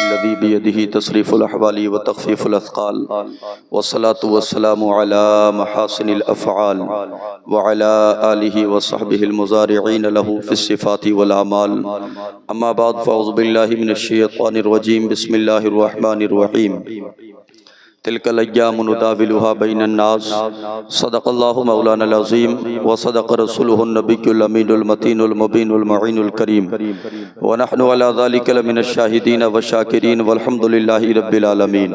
الذي بيده تصريف الأحوال وتخفيف الأثقال والصلاة والسلام على محاسن الأفعال وعلى آله وصحبه المزارعين له في الصفات والأعمال أما بعد فأعوذ بالله من الشيطان الرجيم بسم الله الرحمن الرحيم تلك الأيام نداولها بين الناس صدق الله مولانا العظيم وصدق رسوله النبي الأمين المتين المبين المعين الكريم ونحن على ذلك لمن الشاهدين والشاكرين والحمد لله رب العالمين۔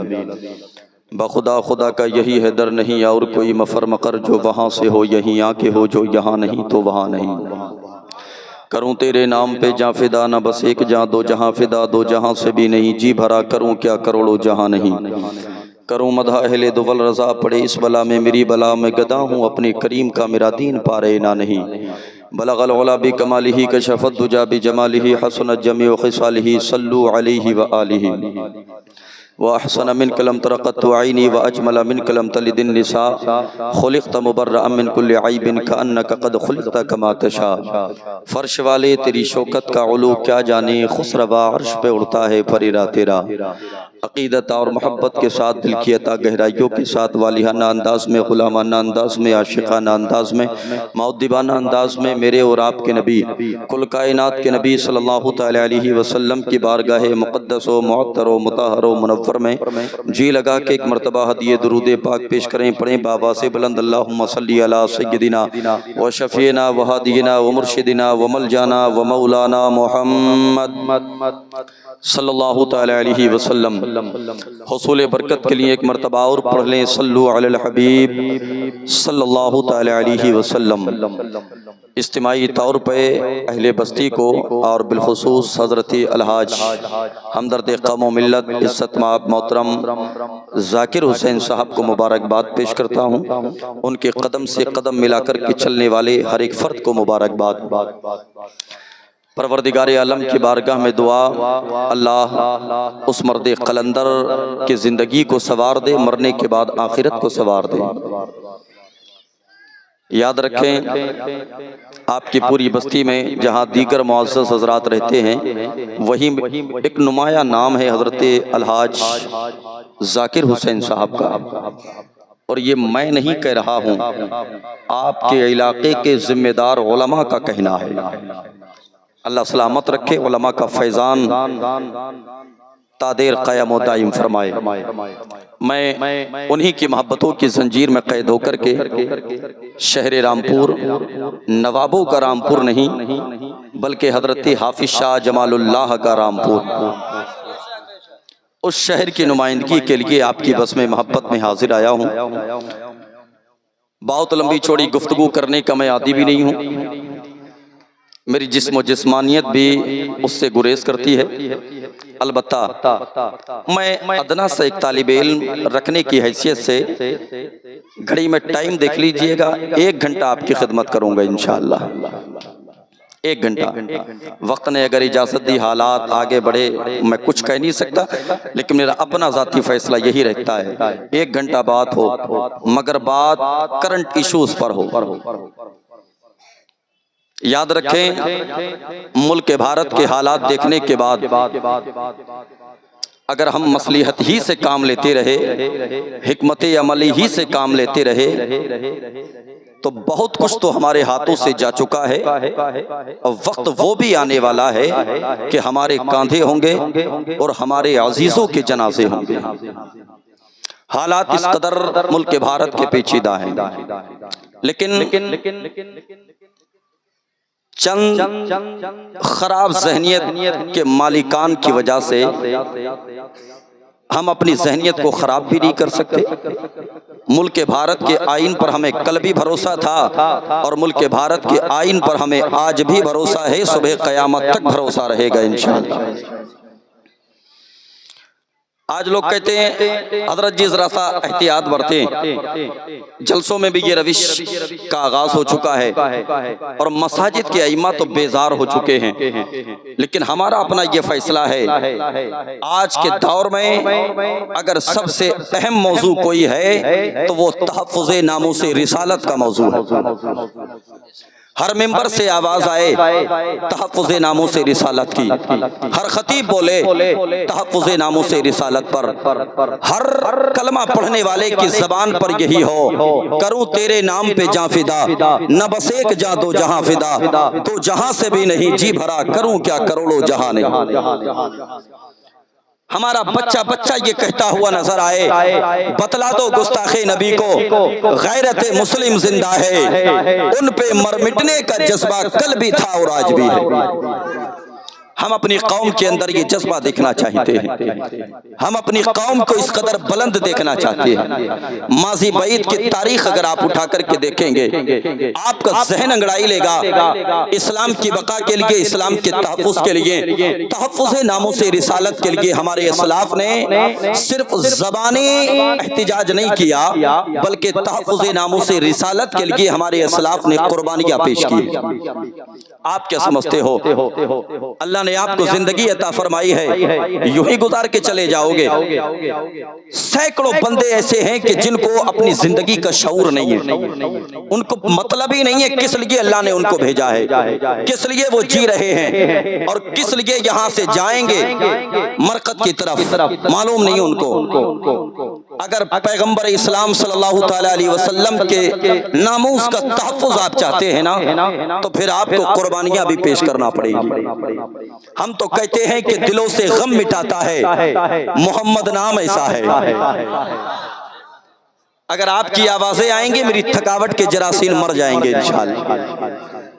بخدا خدا کا یہی ہے در نہیں اور کوئی مفر مقر، جو وہاں سے ہو یہیں آ کے ہو، جو یہاں نہیں تو وہاں نہیں۔ کروں تیرے نام پہ جاں فدا، نہ بس ایک جاں دو جہاں فدا، دو جہاں سے بھی نہیں جی بھرا، کروں کیا کروڑوں جہاں نہیں۔ کروں مدح اہل دول رضا، پڑے اس بلا میں میری بلا، میں گدا ہوں اپنے کریم کا، میرا دین پارے نہ نہیں۔ بلغ العلا بکمالہ کشف الدجا بجمالہ، حسنت جمیع خصالہ صلو علیہ وآلہ۔ وأحسن منك لم تر قط عيني وأجمل منك لم تلد النساء، خلقت مبرأ من كل عيب كأنك قد خلقت كما تشاء۔ فرش والے تیری شوکت کا علو کیا جانے، خسروا عرش پہ اڑتا ہے پریرا تیرا۔ عقیدت اور محبت کے ساتھ، دل کی عطا گہرائیوں کے ساتھ، والیانہ انداز میں، غلامانہ انداز میں، عاشقانہ انداز میں، مؤدبانہ انداز میں، میرے اور آپ کے نبی، کل کائنات کے نبی صلی اللہ تعالی علیہ وسلم کی بارگاہ مقدس و معطر و مطہر و منور میں جی لگا کے ایک مرتبہ ہدیہ درود پاک پیش کریں، پڑھیں بابا سے بلند اللہم صلی علی سیدنا و شفیعنا و ہادینا و مرشدنا و ملجانا و مولانا محمد صلی اللہ تعالی علیہ وسلم۔ حصول برکت کے لیے ایک مرتبہ اور پڑھ لیں، صلو علی الحبیب صلی اللہ تعالی علیہ وسلم۔ اجتماعی طور پہ اہل بستی کو اور بالخصوص حضرت الحاج ہمدرد قوم و ملت عزت مآب محترم ذاکر حسین صاحب کو مبارکباد پیش کرتا ہوں۔ ان کے قدم سے قدم ملا کر کے چلنے والے ہر ایک فرد کو مبارکباد۔ پروردگار عالم کی بارگاہ میں دعا، اللہ اس مرد قلندر کی زندگی کو سوار دے، مرنے کے بعد آخرت کو سوار دے۔ یاد رکھیں آپ کی پوری بستی میں جہاں دیگر معزز حضرات رہتے ہیں، وہی ایک نمایاں نام ہے حضرت الحاج ذاکر حسین صاحب کا، اور یہ میں نہیں کہہ رہا ہوں، آپ کے علاقے کے ذمہ دار علماء کا کہنا ہے۔ اللہ سلامت رکھے، علماء کا فیضان تادیر قائم و دائم فرمائے۔ میں انہی کی محبتوں کی زنجیر میں قید ہو کر کے شہر رامپور، نوابوں کا رامپور نہیں بلکہ حضرت حافظ شاہ جمال اللہ کا رامپور، اس شہر کی نمائندگی کے لیے آپ کی بس میں محبت میں حاضر آیا ہوں۔ بہت لمبی چوڑی گفتگو کرنے کا میں عادی بھی نہیں ہوں، میری جسم و جسمانیت بھی اس سے گریز کرتی ہے، البتہ میں ادنا سے ایک طالب علم رکھنے کی حیثیت سے گھڑی میں ٹائم دیکھ لیجئے گا، 1 گھنٹہ آپ کی خدمت کروں گا انشاءاللہ۔ 1 گھنٹہ وقت نے اگر اجازت دی، حالات آگے بڑھے، میں کچھ کہہ نہیں سکتا، لیکن میرا اپنا ذاتی فیصلہ یہی رہتا ہے 1 گھنٹہ بات ہو، مگر بات کرنٹ ایشوز پر ہو۔ یاد رکھیں ملک بھارت کے حالات دیکھنے کے بعد اگر ہم مصلحت ہی سے کام لیتے رہے، حکمت عملی ہی سے کام لیتے رہے، تو بہت کچھ تو ہمارے ہاتھوں سے جا چکا ہے، اور وقت وہ بھی آنے والا ہے کہ ہمارے کاندھے ہوں گے اور ہمارے عزیزوں کے جنازے ہوں گے۔ حالات اس قدر ملک بھارت کے پیچیدہ ہیں، لیکن چند خراب ذہنیت کے مالکان کی وجہ سے ہم اپنی ذہنیت کو خراب بھی نہیں کر سکتے۔ ملک بھارت کے آئین پر ہمیں کل بھی بھروسہ تھا، اور ملک بھارت کے آئین پر ہمیں آج بھی بھروسہ ہے، صبح قیامت تک بھروسہ رہے گا انشاءاللہ۔ آج لوگ کہتے ہیں حضرت جی ذرا سا احتیاط برتیں، جلسوں میں بھی یہ روش کا آغاز ہو چکا ہے اور مساجد کے ائمہ تو بیزار ہو چکے ہیں، لیکن ہمارا اپنا یہ فیصلہ ہے، آج کے دور میں اگر سب سے اہم موضوع کوئی ہے تو وہ تحفظ ناموس رسالت کا موضوع ہے۔ ہر ممبر سے آواز آئے تحفظ ناموس رسالت کی، ہر خطیب بولے تحفظ ناموس رسالت پر، ہر کلمہ پڑھنے والے کی زبان پر یہی ہو، کروں تیرے نام پہ جاں فدا، نہ بس ایک جاں دو جہاں فدا، تو جہاں سے بھی نہیں جی بھرا، کروں کیا کروڑوں جہاں نہیں۔ ہمارا بچہ بچہ یہ کہتا ہوا نظر آئے، بتلا دو گستاخ نبی کو غیرت مسلم زندہ ہے، ان پہ مر مٹنے کا جذبہ کل بھی تھا اور آج بھی ہے۔ ہم اپنی قوم کے اندر یہ جذبہ دیکھنا چاہتے ہیں، ہم اپنی قوم کو اس قدر بلند دیکھنا چاہتے ہیں۔ ماضی بعید کی تاریخ اگر آپ اٹھا کر کے دیکھیں گے، آپ کا ذہن انگڑائی لے گا۔ اسلام کی بقا کے لیے، اسلام کے تحفظ کے لیے، تحفظ ناموس رسالت کے لیے ہمارے اسلاف نے صرف زبانی احتجاج نہیں کیا، بلکہ تحفظ ناموس رسالت کے لیے ہمارے اسلاف نے قربانیاں پیش کی۔ آپ کیا سمجھتے ہو اللہ نے آپ کو زندگی عطا فرمائی ہے، یوں ہی گزار کے چلے جاؤ گے؟ سینکڑوں بندے ایسے ہیں کہ جن کو اپنی زندگی کا شعور نہیں ہے، ان کو مطلب ہی نہیں ہے کس لیے اللہ نے ان کو بھیجا ہے، کس لیے وہ جی رہے ہیں، اور کس لیے یہاں سے جائیں گے مرقد کی طرف، معلوم نہیں ان کو۔ اگر پیغمبر اسلام صلی اللہ تعالی علیہ وسلم کے ناموس کا تحفظ آپ چاہتے ہیں نا، تو پھر آپ کو قربانیاں بھی پیش کرنا پڑے گی۔ ہم تو کہتے ہیں کہ دلوں سے غم مٹاتا ہے محمد نام ایسا ہے۔ اگر آپ کی آوازیں آئیں گے میری تھکاوٹ کے جراثیم مر جائیں گے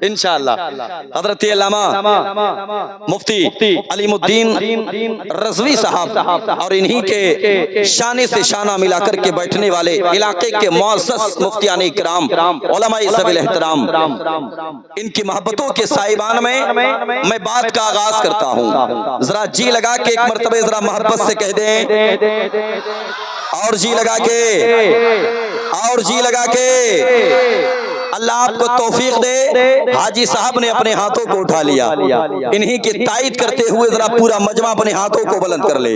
انشاءاللہ۔ حضرت علامہ مفتی علیم الدین رضوی صاحب اور انہی کے شانے سے شانہ ملا کر کے بیٹھنے والے علاقے کے معزز مفتیان اکرام، علماء ذوی الاحترام، ان کی محبتوں کے سائبان میں بات کا آغاز کرتا ہوں۔ ذرا جی لگا کے ایک مرتبہ ذرا محبت سے کہہ دیں، اور جی لگا کے، اور جی لگا کے۔ اللہ آپ کو توفیق دے۔ حاجی صاحب نے اپنے ہاتھوں کو اٹھا لیا، انہی کی تائید کرتے ہوئے ذرا پورا مجمع اپنے ہاتھوں کو بلند کر لے،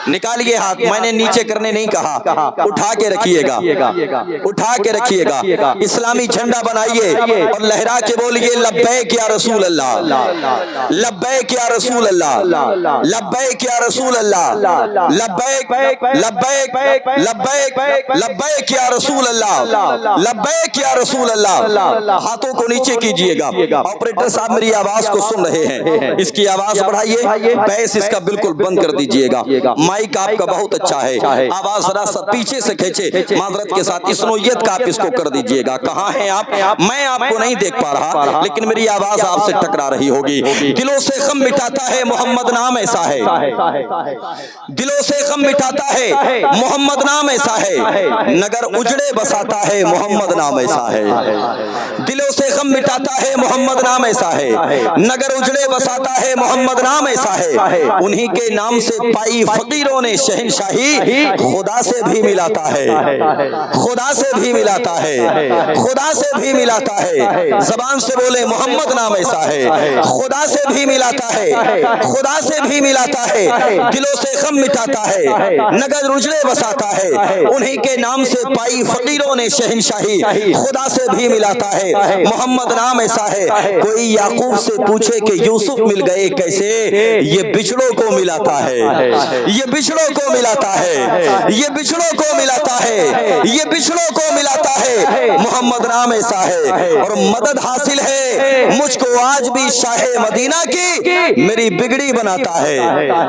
نکالیے ہاتھ۔ میں نے نیچے کرنے نہیں کہا، اٹھا کے رکھیے گا، اٹھا کے رکھیے گا۔ اسلامی جھنڈا بنائیے اور لہرا کے بولیے لبیک یا رسول اللہ، لبیک یا رسول اللہ، لبیک یا رسول اللہ، لبیک لبیک لبیک لبیک یا رسول اللہ، لبیک یا رسول اللہ۔ ہاتھوں کو نیچے کیجئے گا۔ آپریٹر صاحب میری آواز کو سن رہے ہیں، اس کی آواز بڑھائیے، بیس اس کا بالکل بند کر دیجئے گا۔ مائک آپ کا بہت اچھا ہے، آواز ذرا سا پیچھے سے کھینچے، معذرت کے ساتھ اس نوعیت کا آپ اس کو کر دیجئے گا۔ کہاں ہیں آپ؟ میں آپ کو نہیں دیکھ پا رہا، لیکن میری آواز آپ سے ٹکرا رہی ہوگی۔ دلوں سے غم مٹاتا ہے محمد نام ایسا ہے، دلوں سے غم مٹاتا ہے محمد نام ایسا ہے، نگر اجڑے بساتا ہے محمد نام ایسا ہے۔ دلوں سے غم مٹاتا ہے محمد نام ایسا ہے، نگر اجڑے بساتا ہے محمد نام ایسا ہے، انہی کے نام سے پائی فقیروں نے شہنشاہی، خدا سے بھی ملاتا ہے، خدا سے بھی ملاتا ہے، خدا سے بھی ملاتا ہے۔ زبان سے بولے محمد نام ایسا ہے، خدا سے بھی ملاتا ہے، خدا سے بھی ملاتا ہے۔ دلوں سے غم مٹاتا ہے، نگر اجڑے بساتا ہے، انہی کے نام سے پائی فقیروں نے شہنشاہی، خدا سے بھی ملاتا ہے۔ محمد نام ایسا ہے، کوئی یعقوب سے پوچھے کہ یوسف مل گئے کیسے، یہ بچڑوں کو ملاتا ہے، یہ بچڑوں کو ملاتا ہے، یہ بچڑوں کو ملاتا ہے، یہ بچڑوں کو ملاتا ہے۔ محمد نام ایسا ہے، اور مدد حاصل ہے مجھ کو آج بھی شاہ مدینہ کی، میری بگڑی بناتا ہے،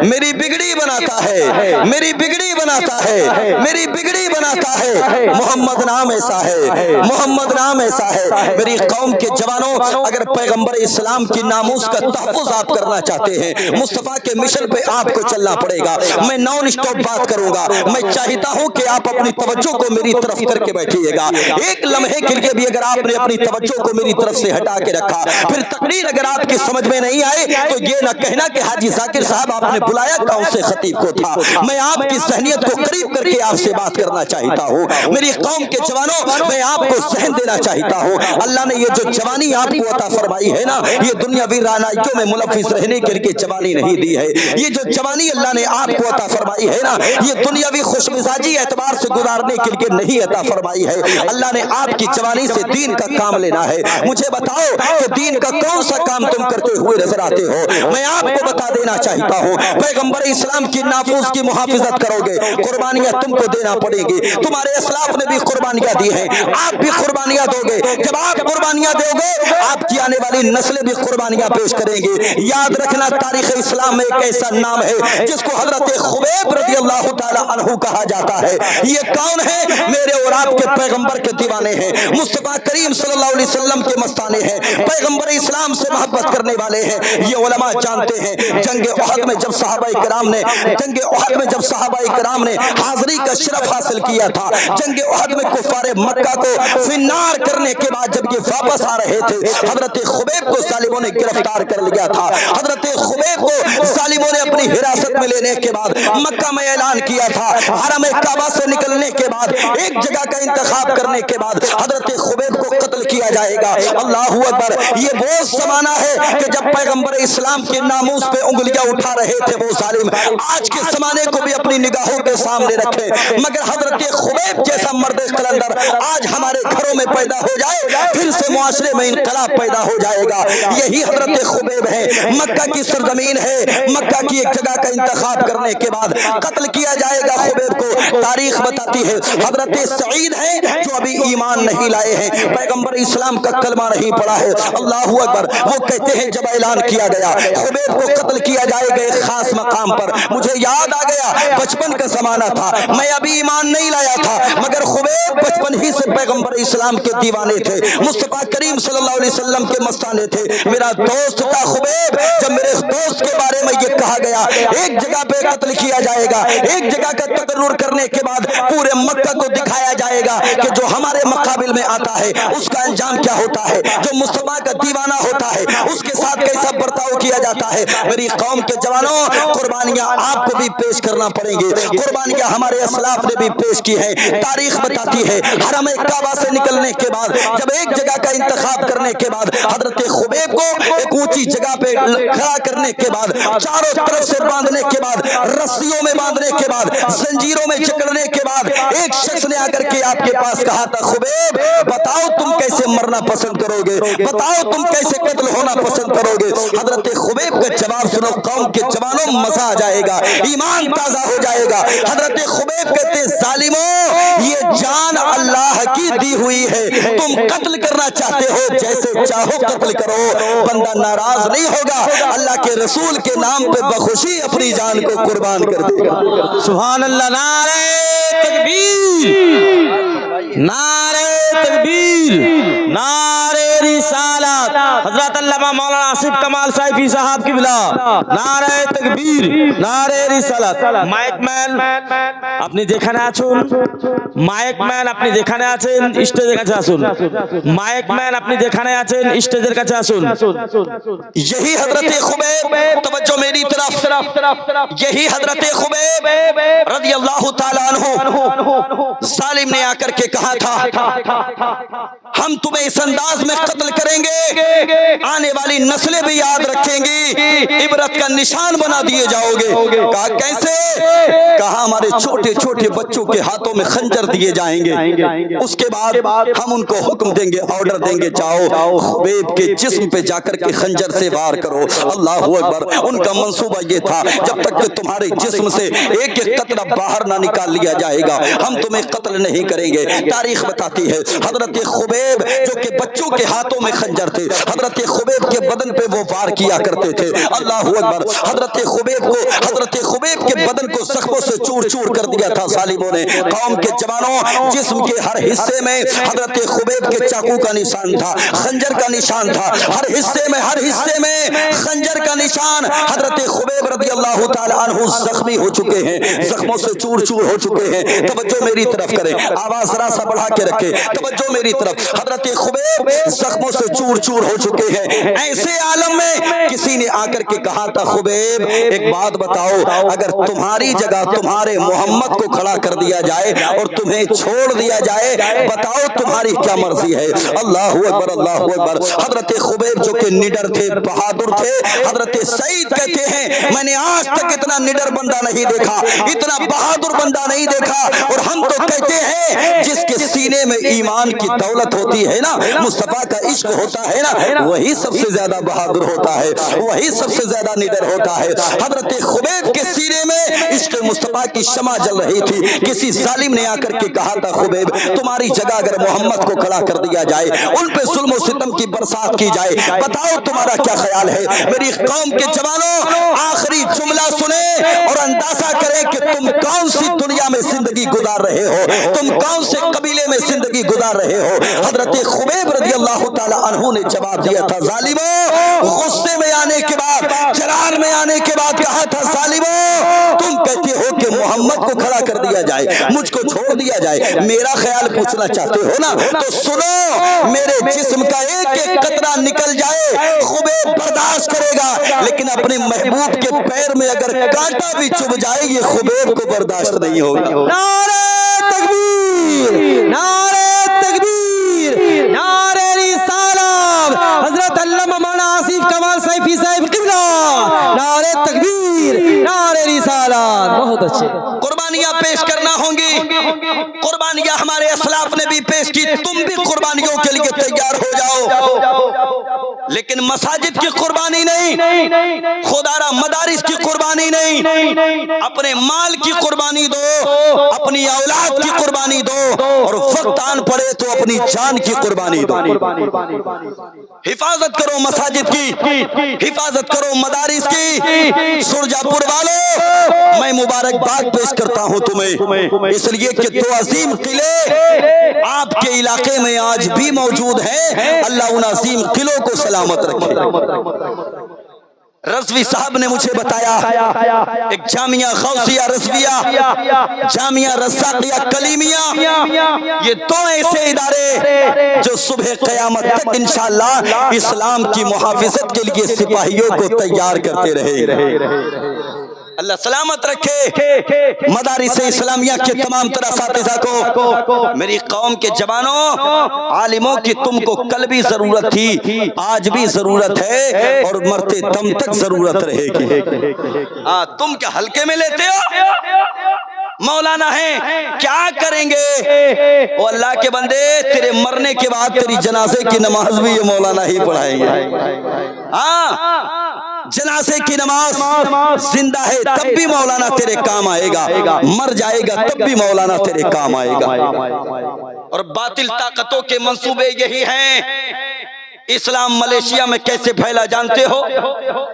میری بگڑی بناتا ہے، میری بگڑی بناتا ہے، میری بگڑی بناتا ہے۔ محمد نام ایسا ہے، محمد نام ایسا ہے۔ میری قوم کے جوانوں، اگر پیغمبر اسلام کی ناموس کا تحفظ آپ کرنا چاہتے ہیں، مصطفیٰ کے مشن پہ آپ کو چلنا پڑے گا۔ میں نان اسٹاپ بات کروں گا، میں چاہتا ہوں کہ آپ اپنی توجہ کو میری طرف کر کے بیٹھیے گا۔ ایک لمحے کے لیے بھی اگر آپ نے اپنی توجہ کو میری طرف سے ہٹا کے رکھا، پھر تقریر اگر آپ کی سمجھ میں نہیں آئے تو یہ نہ کہنا کہ حاجی ذاکر صاحب آپ نے بلایا کون سے خطیب کو تھا۔ میں آپ کی ذہنیت کو قریب کر کے آپ سے بات کرنا چاہتا ہوں۔ میری قوم کے جوانوں، میں آپ کو ذہن دینا چاہتا ہوں، اللہ اللہ نے یہ جو جوانی آپ کو عطا فرمائی ہے نا، یہ دنیاوی رعنائیوں میں ملوث رہنے کے لیے جوانی نہیں دی ہے. یہ جو جوانی اللہ نے آپ کو عطا فرمائی ہے نا، یہ دنیاوی خوش مزاجی اعتبار سے گزارنے کے لیے نہیں عطا فرمائی ہے. اللہ نے آپ کی جوانی سے دین کا کام لینا ہے. مجھے بتاؤ کہ دین کا کون سا کام تم کرتے ہوئے نظر آتے ہو؟ میں آپ کو بتا دینا چاہتا ہوں، پیغمبر اسلام کی نافوس کی محافظت کرو گے، قربانیاں تم کو دینا پڑے گی. تمہارے اسلاف نے بھی قربانیاں دی ہیں، آپ بھی قربانیاں دو گے. جب آپ قربانیاں دو گے، آپ کی آنے والی نسلیں بھی قربانیاں پیش کریں گے. یاد رکھنا، تاریخ اسلام میں ایک ایسا نام ہے جس کو حضرت خبیب رضی اللہ تعالی عنہ کہا جاتا ہے. یہ کون ہے؟ میرے اور آپ کے پیغمبر کے دیوانے ہیں، مصطفیٰ کریم صلی اللہ علیہ وسلم کے مستانے ہیں، پیغمبر اسلام سے محبت کرنے والے ہیں. یہ علماء جانتے ہیں جنگ احد میں جب صحابہ کرام نے حاضری کا شرف حاصل کیا تھا، جنگ احد میں کفار مکہ کو فنار کرنے کے بعد جب یہ واپس آ رہے تھے، حضرت خبیب کو ظالموں نے گرفتار کر لیا تھا. حضرت خبیب کو ظالموں نے اپنی حراست میں لینے کے بعد مکہ میں اعلان کیا تھا. حرم کعبہ سے نکلنے کے بعد ایک جگہ کا انتخاب کرنے کے بعد حضرت خبیب کو قتل کیا جائے گا. اللہ اکبر. یہ وہ زمانہ ہے کہ جب پیغمبر اسلام کے ناموس پہ انگلیاں اٹھا رہے تھے وہ ظالم. آج کے زمانے کو بھی اپنی نگاہوں کے سامنے رکھے، مگر حضرت خبیب جیسا مرد قلندر آج ہمارے گھروں میں پیدا ہو جائے، پھر سے معاشرے میں انقلاب پیدا ہو جائے گا. یہی حضرت خبیب ہے. مکہ کی سرزمین ہے، مکہ کی ایک جگہ کا انتخاب کرنے کے بعد قتل کیا جائے گا خبیب کو. تاریخ بتاتی ہے حضرت سعید ہیں جو ابھی ایمان نہیں لائے ہیں، پیغمبر اسلام کا کلمہ نہیں پڑھا ہے. اللہ اکبر. وہ کہتے ہیں جب اعلان کیا گیا خبیب کو قتل کیا جائے گا ایک خاص مقام پر، مجھے یاد آ گیا بچپن کا زمانہ تھا، میں ابھی ایمان نہیں لایا تھا، مگر خبیب بچپن ہی سے پیغمبر اسلام کے دیوانے تھے، مصطفیٰ کریم صلی اللہ علیہ وسلم کے مستانے تھے. میرا دوست تھا خبیب. جب میرے دوست کے بارے میں یہ کہا گیا ایک جگہ پہ قتل کیا جائے گا، ایک جگہ کا تقرر کرنے کے بعد پورے مکہ کو دکھایا جائے گا کہ جو ہمارے مقابل میں آتا ہے اس کا انجام کیا ہوتا ہے، جو مصطفیٰ کا دیوانہ ہوتا ہے اس کے ساتھ کیسا برتاؤ کیا جاتا ہے. میری قوم کے جوانوں، قربانیاں آپ کو بھی پیش کرنا پڑیں گی. قربانیاں ہمارے اسلاف نے بھی پیش کی ہیں. تاریخ بتاتی ہے حرم کعبہ سے نکلنے کے بعد جب ایک جگہ کا انتخاب کرنے کے بعد حضرت خبیب کو ایک اونچی جگہ پہ کھڑا کرنے کے بعد، چاروں طرف سے باندھنے کے بعد، رسیوں میں باندھنے کے بعد، زنجیروں میں جکڑنے کے بعد، ایک شخص نے آ کر کے آپ کے پاس کہا تھا خبیب بتاؤ تم کیسے مرنا پسند کرو گے، بتاؤ تم کیسے قتل ہونا پسند کرو گے. حضرت خبیب کا جواب سنو قوم کے جوانوں، مزہ آ جائے گا، ایمان تازہ ہو جائے گا. حضرت خبیب کہتے ظالموں یہ جان اللہ کی دی ہوئی ہے، تم قتل کرنا چاہتے ہو جیسے چاہو قتل کرو، بندہ ناراض نہیں ہوگا، اللہ کے رسول کے نام پہ بخوشی اپنی جان کو قربان کر دے گا. سبحان اللہ. نعرہ تکبیر، نعرہ تکبیر، نعرہ رسالت. حضرت علامہ مولانا آصف کمال صاحبی صاحب کی بلا. نعرہ تکبیر، نعرہ رسالت. মাইক ম্যান আপনি যেখানে আছেন, মাইক ম্যান আপনি যেখানে আছেন স্টেজের কাছে আসুন, মাইক ম্যান আপনি যেখানে আছেন স্টেজের কাছে আসুন. یہی حضرت خبیب، توجہ میری طرف، یہی حضرت خبیب رضی اللہ تعالیٰ عنہ ظالم نے آ کر کے کہا تھا ہم تمہیں اس انداز میں قتل کریں گے آنے والی نسلیں بھی یاد رکھیں گی، عبرت کا نشان بنا دیے جاؤ گے. کہا کیسے؟ کہا ہمارے چھوٹے چھوٹے بچوں کے ہاتھوں میں خنجر دیے جائیں گے، اس کے بعد ہم ان کو حکم دیں گے، آرڈر دیں گے جاؤ خبیب کے جسم پہ جا کر کے خنجر سے وار کرو. اللہ اکبر. ان کا منصوبہ یہ تھا جب تک کہ تمہارے جسم سے ایک ایک قطرہ باہر نہ نکال لیا جائے گا ہم تمہیں قتل نہیں کریں گے. تاریخ بتاتی ہے حضرت خبیب جو کہ بچوں کے ہاتھوں میں خنجر تھے، حضرت خبیب کے بدن پہ وہ وار کیا کرتے تھے. اللہ اکبر. حضرت خبیب کے بدن کو زخموں سے چور چور کر دیا تھا ظالموں نے. قوم کے جوانوں، جسم کے ہر حصے میں حضرت خبیب کے چاقو کا نشان تھا، خنجر کا نشان تھا، ہر حصے میں خنجر کا نشان. حضرت خبیب رضی اللہ تعالی عنہ زخمی ہو چکے ہیں، زخموں سے چور چور ہو چکے ہیں. توجہ میری طرف کریں، آواز ذرا سا بڑھا کے رکھیں، توجہ میری طرف. حضرت خبیب زخموں سے چور چور ہو چکے ہیں. ایسے عالم میں کسی نے آ کر کے کہا تھا خبیب ایک بات بتاؤ، اگر تمہاری جگہ تمہارے محمد کو کھڑا کر دیا جائے اور تمہیں چھوڑ دیا جائے، بتاؤ تمہاری کیا مرضی ہے؟ اللہ اکبر اللہ اکبر. حضرت خبیب جو کہ نڈر تھے، بہادر تھے، حضرت سعید کہتے ہیں میں نے آج تک اتنا نڈر بندہ نہیں دیکھا، اتنا بہادر بندہ نہیں دیکھا. اور ہم تو کہتے ہیں جس کے سینے میں ایمان کی دولت ہوتی ہے نا، مصطفیٰ کا عشق ہوتا ہے نا، وہی سب سے زیادہ بہادر ہوتا ہے، وہی سب سے زیادہ نڈر ہوتا ہے. حضرت خبیب کے سینے میں عشق مصطفیٰ کی شمع جل رہی تھی. کسی ظالم نے آ کر کے کہا تھا خبیب تمہاری جگہ اگر محمد کو کھڑا کر دیا جائے، ان پہ ظلم و ستم کی برسات کی جائے، بتاؤ تمہارا کیا خیال ہے؟ میری قوم کے جوانوں، آخری جملہ سنیں اور اندازہ کریں کہ تم کون سی دنیا میں زندگی گزار رہے ہو، تم کون سے قبیلے میں زندگی گزار رہے ہو. حضرت خبیب رضی اللہ تعالی عنہ نے جواب دیا تھا ظالموں، غصے میں آنے کے بعد، جلال میں آنے کے بعد کہا تھا ظالموں تم کہتے ہو کہ محمد کو کھڑا کر دیا جائے، مجھ کو چھوڑ دیا جائے. میرا خیال پوچھنا چاہتے ہو نا تو سنو، میرے جسم کا ایک ایک قطرہ نکل جائے خبیب برداشت کرے گا، لیکن اپنے محبوب کے پیر میں اگر کانٹا بھی چبھ جائے یہ خبیب کو برداشت نہیں ہوگا. نعرہ تکبیر، نعرہ تکبیر، نعرہ رسالت. حضرت علامہ مولانا آصف کمال سیفی صاحب قبلہ، نعرہ تکبیر، نعرہ رسالت. بہت اچھے. قربانیاں پیش کرنا ہوں گی، قربانیاں ہمارے اسلاف نے بھی پیش کی، تم بھی قربانیوں کے لیے تیار ہو جاؤ، لیکن مساجد کی قربانی نہیں، خدارہ مدارس کی قربانی نہیں، اپنے مال کی قربانی دو، اپنی اولاد کی قربانی دو، اور وقت آن پڑے تو اپنی جان کی قربانی دو. حفاظت کرو مساجد کی، حفاظت کرو مدارس کی. سرجا پور والوں میں مبارکباد پیش کرتا ہوں تمہیں، اس لیے کہ دو عظیم قلعے آپ کے علاقے میں آج بھی موجود ہیں. اللہ ان عظیم قلعوں کو سلامت رکھے. رضوی صاحب نے مجھے بتایا ایک جامعہ غوثیہ رضویہ، جامعہ رزاقیہ کلیمیہ، یہ دو ایسے ادارے جو صبح قیامت تک انشاءاللہ اسلام کی محافظت کے لیے سپاہیوں کو تیار کرتے رہے. اللہ سلامت رکھے مدارس اسلامیہ کے تمام تر اساتذہ کو. میری قوم کے جوانوں، عالموں کی تم کو کل بھی ضرورت تھی، آج بھی ضرورت ہے اور مرتے دم تک ضرورت رہے گی. تم کیا ہلکے میں لیتے ہو؟ مولانا ہیں کیا کریں گے؟ او اللہ کے بندے، تیرے مرنے کے بعد تیری جنازے کی نماز بھی یہ مولانا ہی پڑھائیں گے. جنازے کی نماز زندہ ہے تب بھی مولانا تیرے کام آئے گا، مر جائے گا تب بھی مولانا تیرے کام آئے گا. اور باطل طاقتوں کے منصوبے یہی ہیں. اسلام ملیشیا میں کیسے پھیلا جانتے ہو؟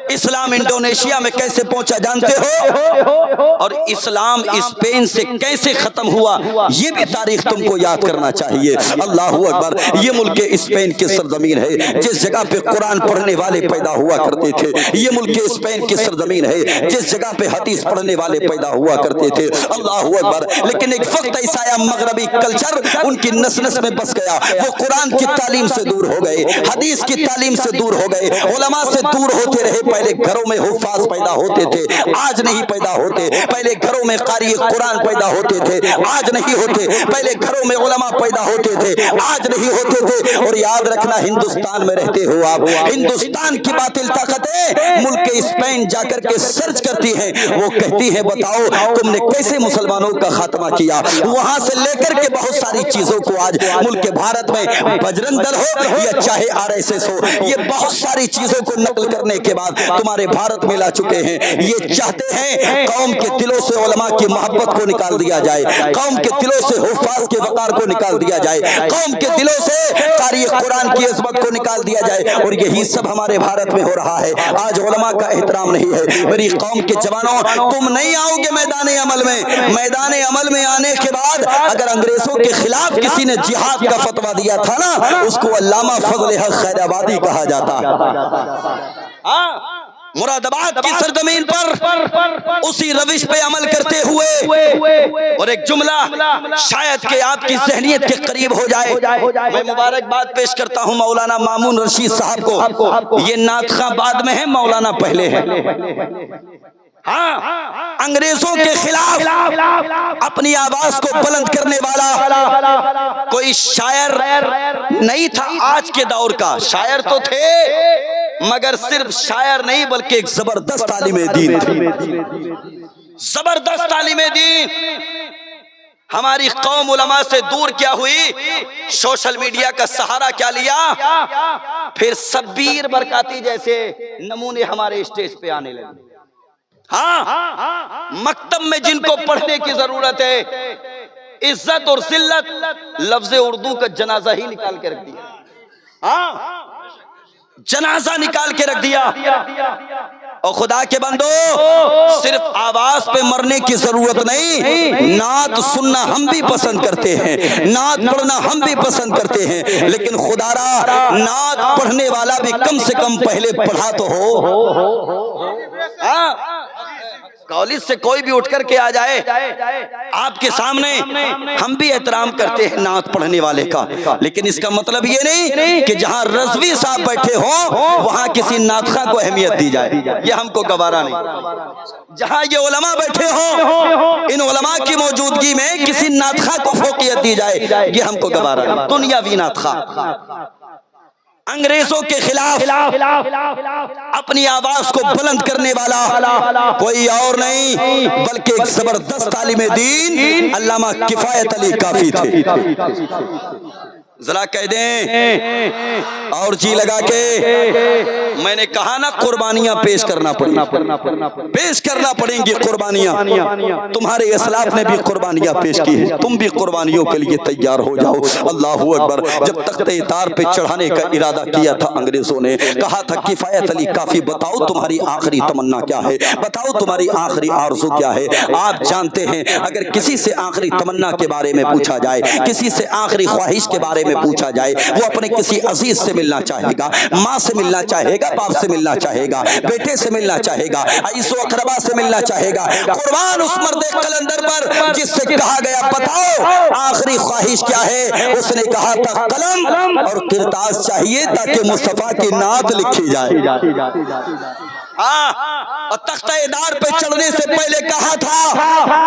اسلام انڈونیشیا میں کیسے پہنچا جانتے ہو؟ اور اسلام اسپین سے کیسے ختم ہوا یہ بھی تاریخ تم کو یاد کرنا چاہیے. اللہ اکبر. یہ ملک اسپین کی سرزمین ہے جس جگہ پہ قرآن پڑھنے والے پیدا ہوا کرتے تھے. یہ ملک اسپین کی سرزمین ہے جس جگہ پہ حدیث پڑھنے والے پیدا ہوا کرتے تھے. اللہ اکبر. لیکن ایک وقت ایسا آیا مغربی کلچر ان کی نس نس میں بس گیا. وہ قرآن کی تعلیم سے دور ہو گئے، حدیث کی تعلیم سے دور ہو گئے، علماء سے دور ہوتے رہے. پہلے گھروں میں حفاظ پیدا ہوتے تھے، آج نہیں پیدا ہوتے. پہلے گھروں میں قاری قرآن پیدا ہوتے تھے، آج نہیں ہوتے. پہلے گھروں میں علماء پیدا ہوتے تھے، آج نہیں ہوتے تھے. اور یاد رکھنا ہندوستان میں رہتے ہو آپ، ہندوستان کی باطل طاقتیں ملک اسپین جا کر کے سرچ کرتی ہیں. وہ کہتی ہیں بتاؤ تم نے کیسے مسلمانوں کا خاتمہ کیا. وہاں سے لے کر کے بہت ساری چیزوں کو آج ملک بھارت میں بجرنگ دل ہو یا چاہے RSS ہو، یہ بہت ساری چیزوں کو نقل کرنے کے بعد تمہارے بھارت میں لا چکے ہیں. یہ چاہتے ہیں قوم کے دلوں سے علماء کی محبت کو نکال دیا جائے، قوم کے دلوں سے حفاظ کے وقار کو نکال دیا جائے، قوم کے دلوں سے قاری قرآن کی عظمت کو نکال دیا جائے. اور یہی سب ہمارے بھارت میں ہو رہا ہے. آج علماء کا احترام نہیں ہے. میری قوم کے جوانوں، تم نہیں آؤ گے میدان عمل میں. میدان عمل میں آنے کے بعد اگر انگریزوں کے خلاف کسی نے جہاد کا فتویٰ دیا تھا نا، اس کو علامہ فضل حق خیر آبادی کہا جاتا. مراد آباد کی سرزمین پر اسی روش پہ عمل کرتے ہوئے، اور ایک جملہ شاید کہ آپ کی ذہنیت کے قریب ہو جائے، میں مبارکباد پیش کرتا ہوں مولانا مامون رشید صاحب کو۔ یہ نعت خواں بعد میں ہے، مولانا پہلے ہے۔ ہاں، انگریزوں کے خلاف اپنی آواز کو بلند کرنے والا کوئی شاعر نہیں تھا آج کے دور کا، شاعر تو تھے مگر صرف شاعر نہیں بلکہ ایک زبردست عالم دین تھے، زبردست عالم دین۔ ہماری قوم علماء سے دور کیا ہوئی، سوشل میڈیا کا سہارا کیا لیا، پھر شبیر برکاتی جیسے نمونے ہمارے اسٹیج پہ آنے لگے۔ ہاں، مکتب میں جن کو پڑھنے کی ضرورت ہے، عزت اور ذلت لفظ اردو کا جنازہ ہی نکال کے رکھ دیا۔ ہاں، جنازہ نکال کے رکھ دیا۔ اور خدا کے بندو، صرف آواز پہ مرنے کی ضرورت نہیں، نعت سننا ہم بھی پسند کرتے ہیں، نعت پڑھنا ہم بھی پسند کرتے ہیں، لیکن خدا را نعت پڑھنے والا بھی کم سے کم پہلے پڑھا تو ہو۔ کالج سے کوئی بھی اٹھ کر کے آ جائے آپ کے سامنے، ہم بھی احترام کرتے ہیں نعت پڑھنے والے کا، لیکن اس کا مطلب یہ نہیں کہ جہاں رضوی صاحب بیٹھے ہوں وہاں کسی نعت خواں کو اہمیت دی جائے، یہ ہم کو گوارا نہیں۔ جہاں یہ علماء بیٹھے ہوں ان علماء کی موجودگی میں کسی نعت خواں کو فوقیت دی جائے، یہ ہم کو گوارا نہیں۔ دنیاوی نعت خواں، انگریزوں کے خلاف اپنی آواز کو بلند کرنے والا کوئی اور نہیں بلکہ ایک زبردست عالم دین علامہ کفایت علی کافی تھے۔ ذرا کہہ دیں اور جی لگا کے، میں نے کہا نا قربانیاں پیش کرنا پڑیں گی قربانیاں۔ تمہارے اسلاف نے بھی قربانیاں پیش کی ہیں، تم بھی قربانیوں کے لیے تیار ہو جاؤ۔ اللہ اکبر۔ جب تختے تار پہ چڑھانے کا ارادہ کیا تھا انگریزوں نے، کہا تھا کفایت علی کافی بتاؤ تمہاری آخری تمنا کیا ہے، بتاؤ تمہاری آخری آرزو کیا ہے۔ آپ جانتے ہیں اگر کسی سے آخری تمنا کے بارے میں پوچھا جائے، کسی سے آخری خواہش کے بارے میں پوچھا جائے، وہ اپنے کسی عزیز سے ملنا چاہے گا، ماں سے ملنا چاہے گا، باپ سے ملنا چاہے گا، بیٹے سے ملنا چاہے گا، عیس و اقربا سے ملنا چاہے گا۔ قربان اس مرد قلندر پر جس سے کہا گیا بتاؤ آخری خواہش کیا ہے، اس نے کہا تھا قلم اور کرتاس چاہیے تاکہ مصطفیٰ کی نعت لکھی جائے۔ اور تختہ دار پہ چڑھنے سے پہلے کہا تھا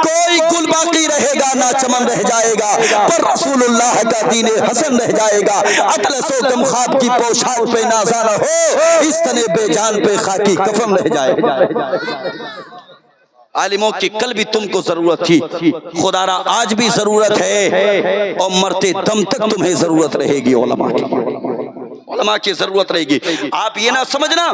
کوئی گل باقی رہے گا نہ چمن رہ جائے گا، پر رسول اللہ کا دین حسن رہ جائے گا۔ اطلس و غم خواب کی پوشاک پہ نازا نہ ہو، اس تنے بے جان پہ خاکی کفن رہ جائے گا۔ عالموں کی کل بھی تم کو ضرورت تھی، خدا را آج بھی ضرورت ہے، اور مرتے دم تک تمہیں ضرورت رہے گی علماء کی، علماء کی ضرورت رہے گی۔ آپ یہ نہ سمجھنا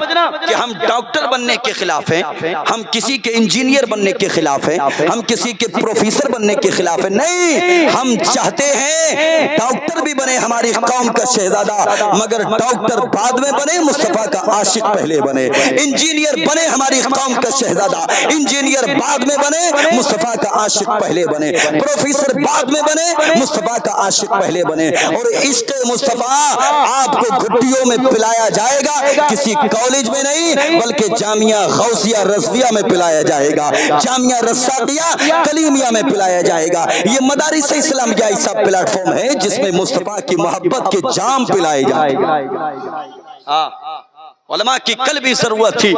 کہ ہم ڈاکٹر بننے کے خلاف ہیں، ہم کسی کے انجینئر بننے کے خلاف ہیں، ہم کسی کے پروفیسر بننے کے خلاف ہیں، نہیں، ہم چاہتے ہیں ڈاکٹر بھی بنے ہماری قوم کا شہزادہ، مگر ڈاکٹر بعد میں بنے، مصطفیٰ کا عاشق پہلے بنے۔ انجینئر بنے ہماری قوم کا شہزادہ، انجینئر بعد میں بنے، مصطفیٰ کا عاشق پہلے بنے۔ پروفیسر بعد میں بنے، مصطفیٰ کا عاشق پہلے بنے۔ اور عشق مصطفیٰ آپ کو گھٹیوں میں پلایا جائے گا، کسی کالج میں نہیں بلکہ جامعہ غوثیہ رضویہ میں پلایا جائے گا، جامعہ رساقیہ کلیمیہ میں پلایا جائے گا۔ یہ مدارس اسلامیہ ایسا پلیٹ فارم ہے جس میں مصطفیٰ کی محبت کے جام پلائے جائے گا۔ علماء کی کل بھی ضرورت تھی،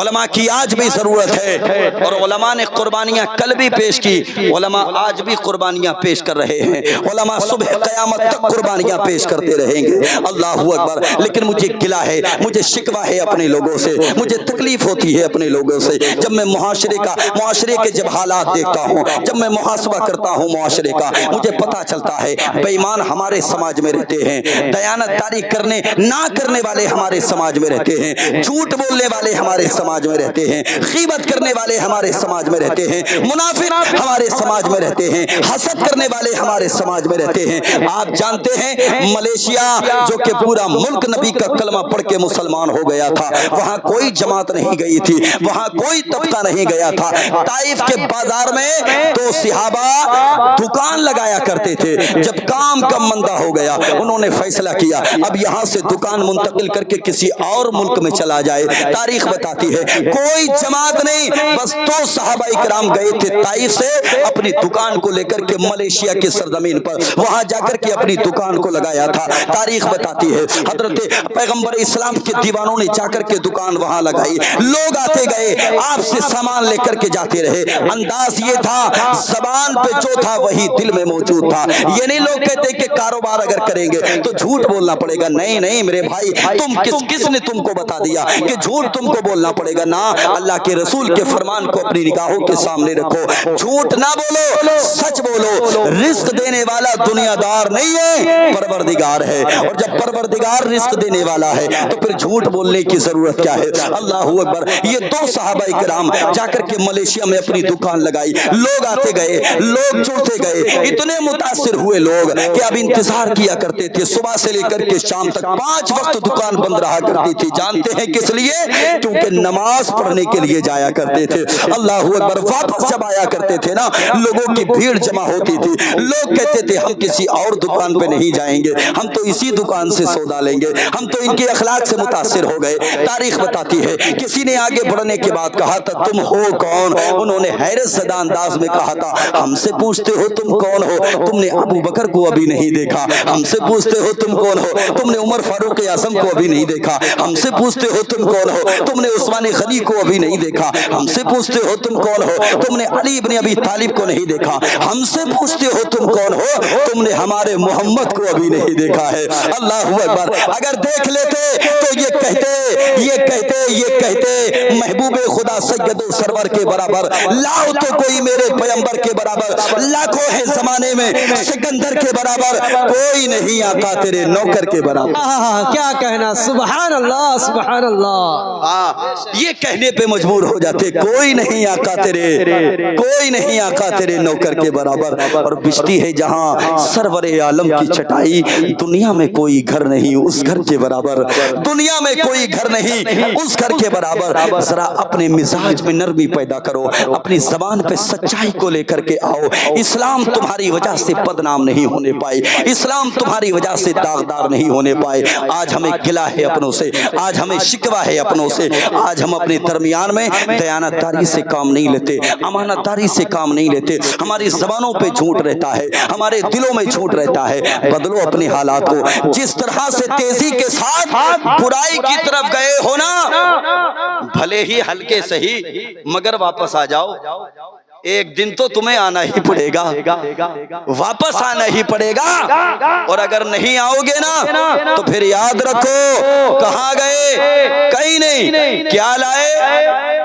علماء کی آج بھی ضرورت ہے، اور علماء نے قربانیاں کل بھی پیش کی، علماء آج بھی قربانیاں پیش کر رہے ہیں، علماء صبح قیامت تک قربانیاں پیش کرتے رہیں گے۔ اللہ اکبر۔ لیکن مجھے گلہ ہے، مجھے شکوہ ہے اپنے لوگوں سے، مجھے تکلیف ہوتی ہے اپنے لوگوں سے، جب میں معاشرے کے جب حالات دیکھتا ہوں، جب میں محاسبہ کرتا ہوں معاشرے کا، مجھے پتا چلتا ہے بے ایمان ہمارے سماج میں رہتے ہیں، دیانت داری کرنے نہ کرنے والے ہمارے سماج میں رہتے ہیں، جھوٹ بولنے والے ہمارے سماج میں رہتے ہیں، غیبت کرنے والے ہمارے سماج میں رہتے ہیں، منافق ہمارے سماج میں رہتے ہیں، حسد کرنے والے ہمارے سماج میں رہتے ہیں۔ آپ جانتے ہیں ملیشیا جو کہ پورا ملک نبی کا کلمہ پڑھ کے مسلمان ہو گیا تھا، وہاں کوئی جماعت نہیں گئی تھی، وہاں کوئی طبقہ نہیں گیا تھا۔ طائف کے بازار میں دو صحابہ دکان لگایا کرتے تھے، جب کام کم مندہ ہو گیا انہوں نے فیصلہ کیا اب یہاں سے دکان منتقل کر کے کسی اور ملک میں چلا جائے. تاریخ بتاتی ہے کوئی جماعت نہیں, بس 2 صحابہ کرام گئے تھے طائف سے اپنی دکان کو لے کر کے ملیشیا کی سرزمین پر, وہاں جا کر کے اپنی دکان کو لگایا تھا. تاریخ بتاتی ہے حضرت پیغمبر اسلام کے دیوانوں نے جا کر کے دکان وہاں لگائی. لوگ آتے گئے, آپ سے سامان لے کر کے جاتے رہے. انداز یہ تھا, زبان پہ جو تھا وہی دل میں موجود تھا. یہ نہیں لوگ کہتے کہ کاروبار اگر کریں گے تو جھوٹ بولنا پڑے گا. نہیں نہیں میرے بھائی, تم کس نے تم کو بتا دیا کہ جھوٹ تم کو بولنا پڑے گا؟ نا, اللہ کے رسول کے فرمان کو اپنی نگاہوں کے سامنے رکھو. جھوٹ نہ بولو, سچ بولو. رزق دینے والا دنیا دار نہیں ہے, پروردگار ہے. اور جب پروردگار رزق دینے والا ہے تو پھر جھوٹ بولنے کی ضرورت کیا ہے؟ اللہ اکبر. یہ 2 صحابہ کرام جا کر کے ملیشیا میں اپنی دکان لگائی. لوگ آتے گئے, لوگ جڑتے گئے. اتنے متاثر ہوئے لوگ کہ اب انتظار کیا کرتے تھے صبح سے لے کر کے شام تک. 5 وقت دکان بند رہا کرتی تھی. جانتے ہیں کس لیے؟ کیونکہ نماز پڑھنے کے لیے جایا کرتے تھے. اللہ اکبر. واپس جب آیا کرتے تھے نا, لوگوں کی بھیڑ جمع ہوتی تھی. لوگ کہتے تھے ہم کسی اور دکان پہ نہیں جائیں گے, ہم تو اسی دکان سے سودا لیں گے. ہم تو ان کے اخلاق سے متاثر ہو گئے. تاریخ بتاتی ہے کسی نے آگے بڑھنے کے بعد کہا تھا تم ہو کون؟ انہوں نے حیرت زدہ انداز میں کہا تھا ہم سے پوچھتے ہو تم کون ہو؟ تم نے ابو بکر کو ابھی نہیں دیکھا. ہم سے پوچھتے ہو تم کون ہو؟ تم نے عمر فاروق اعظم کو ابھی نہیں دیکھا. ہم سے پوچھتے ہو تم کون ہو؟ تم نے عثمان غنی کو ابھی نہیں دیکھا. ہم سے پوچھتے ہو تم کون ہو؟ تم نے علی ابن ابی طالب کو نہیں دیکھا. ہم سے پوچھتے ہو تم کون ہو؟ تم نے ہمارے محمد کو ابھی نہیں دیکھا ہے. اللہ اکبر. اگر دیکھ لیتے تو یہ کہتے محبوب خدا سید و سرور کے برابر, لاؤ تو کوئی میرے پیغمبر کے برابر. لاکھوں ہیں زمانے میں سکندر کے برابر, کوئی نہیں آقا تیرے نوکر کے برابر. کیا کہنا, سبحان اللہ سبحان اللہ. یہ کہنے پہ مجبور ہو جاتے کوئی نہیں آقا تیرے نوکر کے برابر. اور بجتی ہے جہاں سرور عالم کی چٹائی, دنیا میں کوئی گھر نہیں اس گھر کے برابر. دنیا میں کوئی گھر نہیں اس گھر کے برابر. ذرا اپنے مزاج میں نرمی پیدا کرو, اپنی زبان پہ سچائی کو لے کر کے آؤ. اسلام تمہاری وجہ سے بدنام نہیں ہونے پائے, اسلام تمہاری وجہ سے داغدار نہیں ہونے پائے. آج ہمیں گلہ ہے اپنوں سے, آج ہمیں شکوہ ہے اپنوں سے. آج ہم اپنے درمیان میں دیانت داری سے کام نہیں لیتے, امانت داری سے کام نہیں لیتے. ہماری زبانوں پہ جھوٹ رہتا ہے, ہمارے دلوں میں جھوٹ رہتا ہے. بدلو اپنے حالات کو. جس طرح سے تیزی کے ساتھ برائی کی طرف گئے ہو نا, بھلے ہی ہلکے سہی مگر واپس آ جاؤ. ایک دن تو تمہیں آنا ہی پڑے گا, واپس آنا ہی پڑے گا. اور اگر نہیں آؤ گے نا تو پھر یاد رکھو کہاں گئے, کہیں نہیں. کیا لائے؟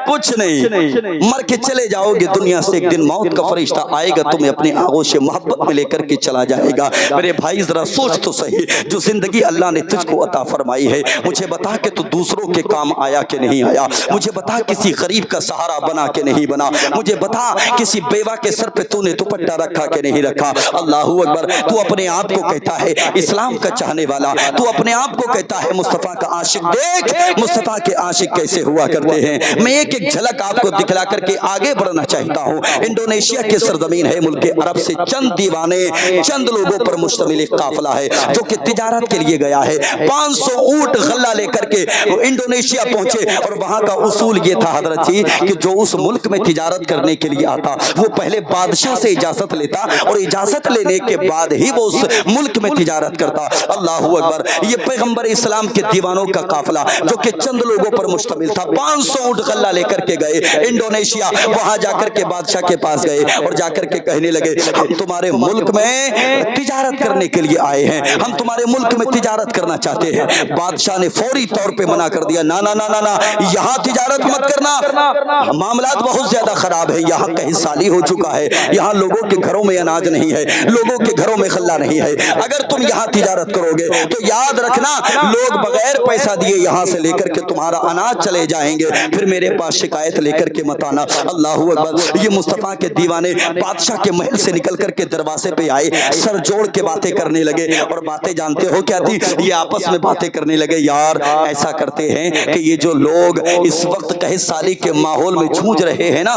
کچھ نہیں. مر کے چلے جاؤ گے دنیا سے. ایک دن موت کا فرشتہ آئے گا, تمہیں اپنے آغوش محبت میں لے کر کے چلا جائے گا. میرے بھائی ذرا سوچ تو صحیح, جو زندگی اللہ نے تجھ کو عطا فرمائی ہے, مجھے بتا کہ تو دوسروں کے کام آیا کہ نہیں آیا. مجھے بتا کسی غریب کا سہارا بنا کہ نہیں بنا. مجھے بتا کسی بیوہ کے سر پہ تو نے دوپٹہ رکھا کہ نہیں رکھا. اللہ اکبر. تو اپنے آپ کو کہتا ہے اسلام کا چاہنے والا, تو اپنے آپ کو کہتا ہے مصطفیٰ کا عاشق. دیکھ مصطفیٰ کے عاشق کیسے ہوا کرتے ہیں. میں ایک جھلک آپ کو دکھلا کر کے آگے بڑھنا چاہتا ہوں. انڈونیشیا کی سرزمین ہے, ملک عرب سے چند دیوانے, چند لوگوں پر مشتمل ایک قافلہ ہے جو کہ تجارت کے لیے گیا ہے. 500 اونٹ غلہ لے کر کے انڈونیشیا پہنچے. اور وہاں کا اصول یہ تھا حضرت جی کہ جو اس ملک میں تجارت کرنے کے لیے آتا وہ پہلے بادشاہ سے اجازت لیتا, اور اجازت لینے کے بعد ہی وہ اس ملک میں تجارت کرتا. اللہ اکبر. یہ پیغمبر اسلام کے دیوانوں کا قافلہ جو کہ چند لوگوں پر مشتمل تھا, 500 اونٹ غلہ لے کر کے گئے انڈونیشیا. وہاں جا کر کے بادشاہ کے پاس گئے اور جا کر کے کہنے لگے ہم تمہارے ملک میں تجارت کرنے کے لیے آئے ہیں, ہم تمہارے ملک میں تجارت کرنا چاہتے ہیں. بادشاہ نے فوری طور پہ منع کر دیا, نا نا نا نا نا, یہاں تجارت مت کرنا, معاملات بہت زیادہ خراب ہے. یہاں کہیں سالی ہو چکا ہے, یہاں لوگوں کے گھروں میں اناج نہیں ہے, لوگوں کے گھروں میں غلہ نہیں ہے. اگر تم یہاں تجارت کرو گے تو یاد رکھنا لوگ بغیر پیسہ دیے یہاں سے لے کر کے تمہارا اناج چلے جائیں گے, پھر میرے پاس شکایت لے کر کے مت آنا. اللہ اکبر. یہ مصطفیٰ کے دیوانے بادشاہ کے محل سے نکل کر کے دروازے پہ آئے, سر جوڑ کے باتیں کرنے لگے. اور باتیں جانتے ہو کیا تھی؟ یہ آپس میں باتیں کرنے لگے, یار ایسا کرتے ہیں کہ یہ جو لوگ اس وقت کہے سالی کے ماحول میں جھوج رہے ہیں نا,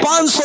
500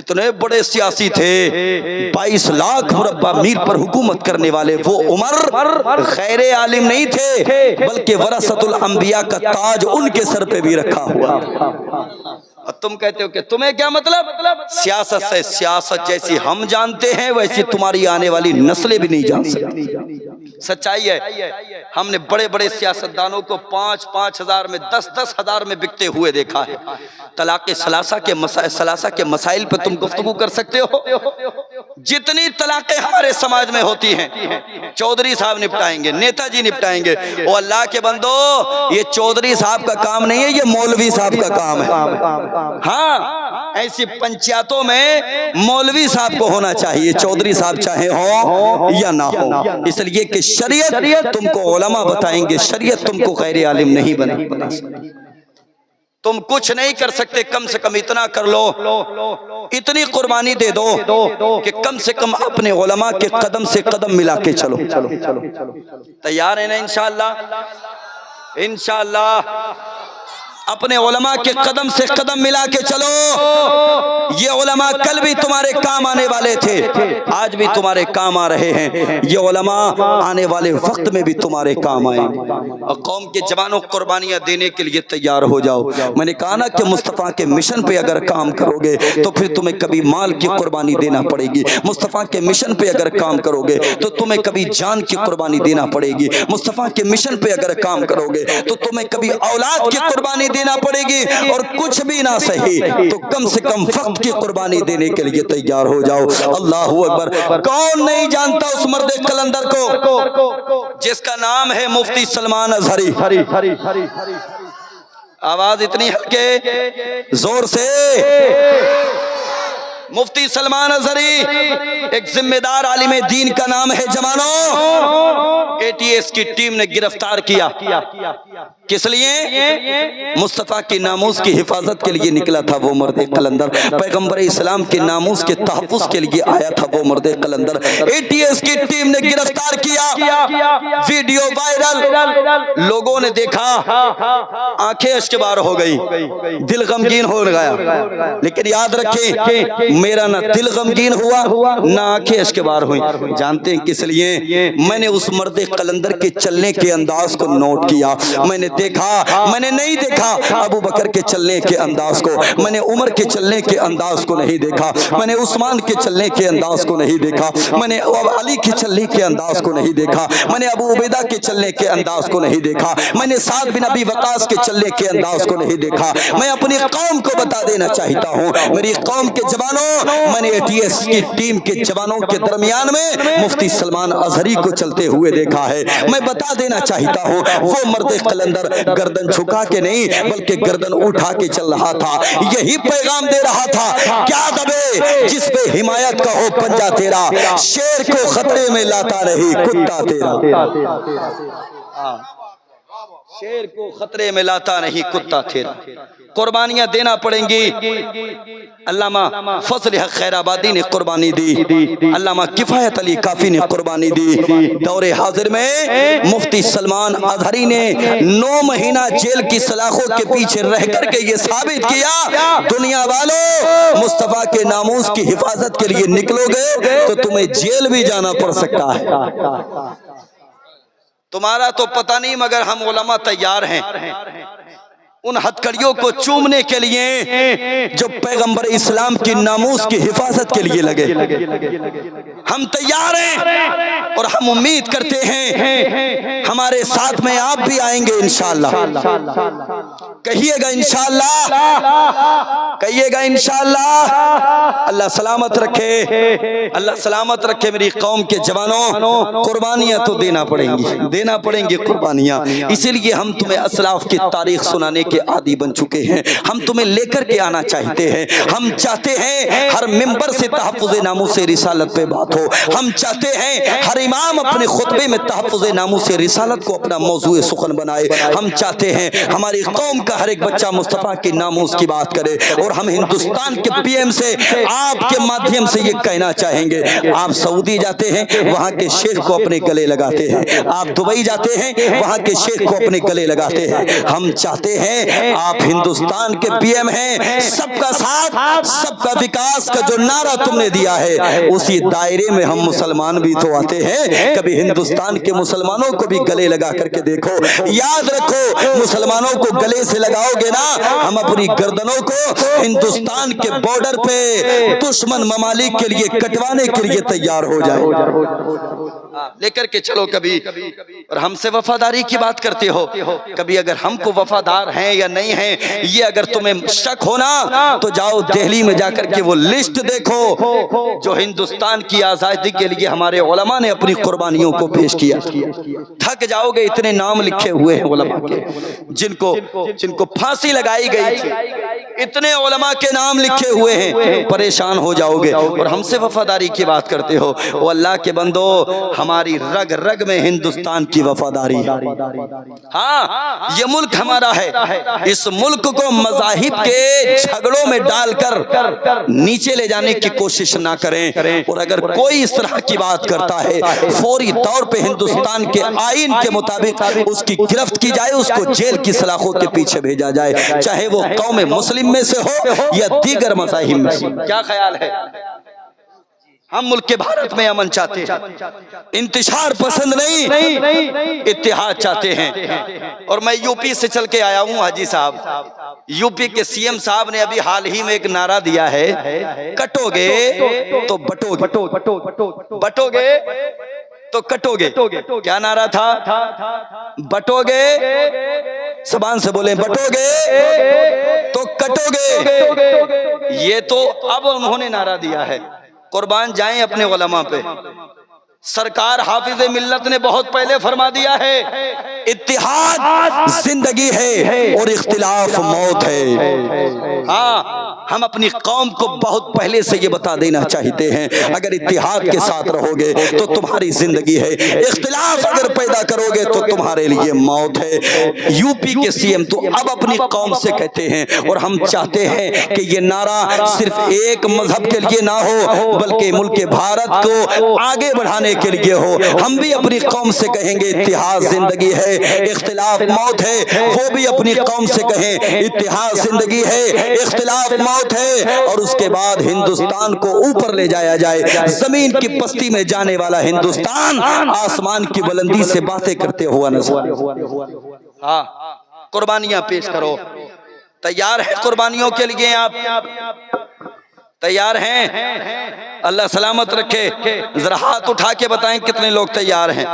کتنے بڑے سیاسی تھے، 22 لاکھ مربع میل پر حکومت کرنے والے وہ عمر غیر عالم نہیں تھے، بلکہ ورثۃ الانبیاء کا تاج ان کے سر پہ بھی رکھا ہوا۔ اور تم کہتے ہو کہ تمہیں کیا مطلب؟ سیاست سے، سیاست جیسی ہم جانتے ہیں ویسی تمہاری آنے والی نسلیں بھی نہیں جان سکتی۔ سچائی ہے، ہم نے بڑے بڑے سیاستدانوں کو 5-5 ہزار میں، 10-10 ہزار میں بکتے ہوئے دیکھا ہے۔ طلاق ثلاثہ کے مسائل پہ تم گفتگو کر سکتے ہو؟ جتنی طلاقیں ہمارے سماج میں ہوتی ہیں چودھری صاحب نپٹائیں گے، نیتا جی نپٹائیں گے۔ او اللہ کے بندو، یہ چودھری صاحب کا کام نہیں ہے، یہ مولوی صاحب کا کام ہے۔ ہاں، ایسی پنچایتوں میں مولوی صاحب کو ہونا چاہیے، چودھری صاحب چاہے ہو یا نہ ہو، اس لیے کہ شریعت تم کو علماء بتائیں گے، شریعت تم کو غیر عالم نہیں بنا سکتی۔ تم کچھ نہیں کر سکتے، کم سے کم اتنا کر لو، اتنی قربانی دے دو کہ کم سے کم اپنے علماء کے قدم سے قدم ملا کے چلو۔ تیار ہیں نا انشاءاللہ؟ انشاءاللہ اپنے علماء کے قدم سے قدم ملا کے چلو۔ یہ علماء کل بھی تمہارے کام آنے والے تھے، آج بھی تمہارے کام آ رہے ہیں، یہ علماء آنے والے وقت میں بھی تمہارے کام آئیں گے۔ اور قوم کے جوانوں قربانیاں دینے کے لیے تیار ہو جاؤ۔ میں نے کہا نا کہ مصطفیٰ کے مشن پہ اگر کام کرو گے تو پھر تمہیں کبھی مال کی قربانی دینا پڑے گی، مصطفیٰ کے مشن پہ اگر کام کرو گے تو تمہیں کبھی جان کی قربانی دینا پڑے گی، مصطفیٰ کے مشن پہ اگر کام کرو گے تو تمہیں کبھی اولاد کی قربانی دینا پڑے گی، اور کچھ بھی نہ صحیح تو کم سے کم وقت کی قربانی دینے کے لیے تیار ہو جاؤ۔ اللہ اکبر۔ کون نہیں جانتا اس مرد قلندر کو جس کا نام ہے مفتی سلمان اظہری؟ آواز اتنی ہلکے زور سے۔ مفتی سلمان اظہری ایک ذمہ دار عالم دین کا نام ہے جوانوں۔ ATS کی ٹیم نے گرفتار کیا، کس لیے؟ مصطفیٰ کی ناموس کی حفاظت کے لیے نکلا تھا وہ مرد قلندر، پیغمبر اسلام کے ناموس کے تحفظ کے لیے آیا تھا وہ مرد قلندر۔ ATS کی ٹیم نے گرفتار کیا، ویڈیو وائرل، لوگوں نے دیکھا، آنکھیں اشکبار ہو گئی، دل غمگین ہو گیا۔ لیکن یاد رکھیں، میرا نہ دل غمگین ہوا نہ آنکھیں اشکبار ہوئیں۔ جانتے ہیں کس لیے؟ میں نے اس مرد قلندر کے چلنے کے انداز کو نوٹ کیا، میں نے دیکھا، میں نے نہیں دیکھا ابو بکر کے چلنے کے انداز کو، میں نے عمر کے چلنے کے انداز کو نہیں دیکھا، میں نے عثمان کے چلنے کے انداز کو نہیں دیکھا، میں نے علی کے چلنے کے انداز کو نہیں دیکھا، میں نے ابو عبیدہ کے چلنے کے انداز کو نہیں دیکھا، میں نے سعد بن ابی وقاص کے چلنے کے انداز کو نہیں دیکھا۔ میں اپنی قوم کو بتا دینا چاہتا ہوں، میری قوم کے جوانوں، میں نے ATS کی ٹیم کے جوانوں کے درمیان میں مفتی سلمان اظہری کو چلتے ہوئے دیکھا ہے۔ میں بتا دینا چاہتا ہوں، وہ مرد قلندر گردن جھکا کے نہیں بلکہ گردن اٹھا کے چل رہا تھا، یہی پیغام دے رہا تھا، کیا دبے جس پہ حمایت کا ہو پنجہ تیرا، شیر کو خطرے میں لاتا نہیں کتا تیرا، شیر کو خطرے میں لاتا نہیں کتا تیرا۔ قربانیاں دینا پڑیں گی۔ علامہ فضل حق خیر آبادی نے قربانی دی، علامہ کفایت علی کافی نے قربانی دی، دور حاضر میں مفتی سلمان اظہری نے 9 مہینہ جیل کی سلاخوں کے پیچھے رہ کر کے یہ ثابت کیا، دنیا والوں مصطفیٰ کے ناموس کی حفاظت کے لیے نکلو گے تو تمہیں جیل بھی جانا پڑ سکتا ہے۔ تمہارا تو پتہ نہیں مگر ہم علماء تیار ہیں ان ہتھکڑیوں کو چومنے کے لیے جو پیغمبر اسلام کی ناموس کی حفاظت کے لیے لگے۔ ہم تیار ہیں اور ہم امید کرتے ہیں ہمارے ساتھ میں آپ بھی آئیں گے انشاءاللہ۔ کہیے گا انشاءاللہ، کہیے گا انشاءاللہ۔ اللہ سلامت رکھے، اللہ سلامت رکھے میری قوم کے جوانوں۔ قربانیاں تو دینا پڑیں گی، دینا پڑیں گی قربانیاں، اسی لیے ہم تمہیں اسلاف کی تاریخ سنانے کے عادی بن چکے ہیں، ہم تمہیں لے کر کے آنا چاہتے ہیں۔ ہم چاہتے ہیں ہر ممبر سے تحفظ ناموس رسالت پہ بات ہو، ہم چاہتے ہیں ہر امام اپنے خطبے میں تحفظ ناموس رسالت کو اپنا موضوع سخن بنائے، ہم چاہتے ہیں ہماری قوم کا ہر ایک بچہ مصطفیٰ کی ناموس کی بات کرے. اور ہم ہندوستان کے پی ایم سے آپ کے مادھیم سے یہ کہنا چاہیں گے, آپ سعودی جاتے ہیں وہاں کے شیخ کو اپنے گلے لگاتے ہیں, آپ دبئی جاتے ہیں وہاں کے شیخ کو اپنے گلے لگاتے ہیں. ہم چاہتے ہیں آپ ہندوستان کے پی ایم ہیں, سب کا ساتھ سب کا وکاس کا جو نعرہ تم نے دیا ہے اسی دائرے میں ہم مسلمان بھی تو آتے ہیں. کبھی ہندوستان کے مسلمانوں کو بھی گلے لگا کر کے دیکھو. یاد رکھو مسلمانوں کو گلے سے لگاؤ گے نا, ہم اپنی گردنوں کو ہندوستان کے بارڈر پہ دشمن ممالک کے لیے کٹوانے کے لیے تیار ہو جائے. لے کر کے چلو کبھی. اور ہم سے وفاداری کی بات کرتے ہو, کبھی اگر ہم کو وفادار ہیں یا نہیں ہیں یہ اگر تمہیں شک ہونا تو جاؤ دہلی میں جا کر کے وہ لسٹ دیکھو جو ہندوستان کی آزادی کے لیے ہمارے علماء نے اپنی قربانیوں کو پیش کیا. تھک جاؤ گے, اتنے نام لکھے ہوئے ہیں علماء کے جن کو پھانسی لگائی گئی تھی, اتنے علماء کے نام لکھے ہوئے ہیں, پریشان ہو جاؤ گے. اور ہم سے وفاداری کی بات کرتے ہو. وہ اللہ کے بندو ہماری رگ رگ میں ہندوستان کی وفاداری ہے. ہاں یہ ملک ہمارا ہے, اس ملک کو مذاہب کے جھگڑوں میں ڈال کر نیچے لے جانے کی کوشش نہ کریں. اور اگر کوئی اس طرح کی بات کرتا ہے فوری طور پہ ہندوستان کے آئین کے مطابق اس کی گرفت کی جائے, اس کو جیل کی سلاخوں کے پیچھے بھیجا جائے, چاہے وہ قوم مسلم میں سے ہو یا دیگر مذاہب میں. کیا خیال ہے؟ ہم ملک کے بھارت میں امن چاہتے ہیں, انتشار پسند نہیں, اتحاد چاہتے ہیں. اور میں یو پی سے چل کے آیا ہوں حاجی صاحب, یو پی کے سی ایم صاحب نے ابھی حال ہی میں ایک نعرہ دیا ہے, کٹو گے تو بٹو گے, بٹو گے تو کٹو گے. کیا نعرہ تھا؟ بٹو گے, زبان سے بولیں, بٹو گے تو کٹو گے. یہ تو اب انہوں نے نعرہ دیا ہے. قربان جائیں اپنے علماء پہ. سرکار حافظ ملت نے بہت پہلے فرما دیا ہے اتحاد زندگی ہے اور اختلاف موت ہے. ہاں ہم اپنی قوم کو بہت پہلے سے یہ بتا دینا چاہتے ہیں, اگر اتحاد کے ساتھ رہو گے تو تمہاری زندگی ہے, اختلاف اگر پیدا کرو گے تو تمہارے لیے موت ہے. یو پی کے سی ایم تو اب اپنی قوم سے کہتے ہیں, اور ہم چاہتے ہیں کہ یہ نعرہ صرف ایک مذہب کے لیے نہ ہو بلکہ ملک بھارت کو آگے بڑھانے کے لیے ہو. ہم بھی اپنی قوم سے کہیں گے اتحاد زندگی ہے, اختلاف موت ہے. وہ بھی اپنی قوم سے کہیں اتحاد زندگی ہے, اختلاف موت ہے. اور اس کے بعد ہندوستان کو اوپر لے جایا جائے. زمین کی پستی میں جانے والا ہندوستان آسمان کی بلندی سے باتیں کرتے ہوا نظر. ہاں قربانیاں پیش کرو. تیار ہے قربانیوں کے لیے؟ آپ تیار ہیں؟ اللہ سلامت رکھے. ذرا ہاتھ اٹھا کے بتائیں کتنے لوگ تیار ہیں.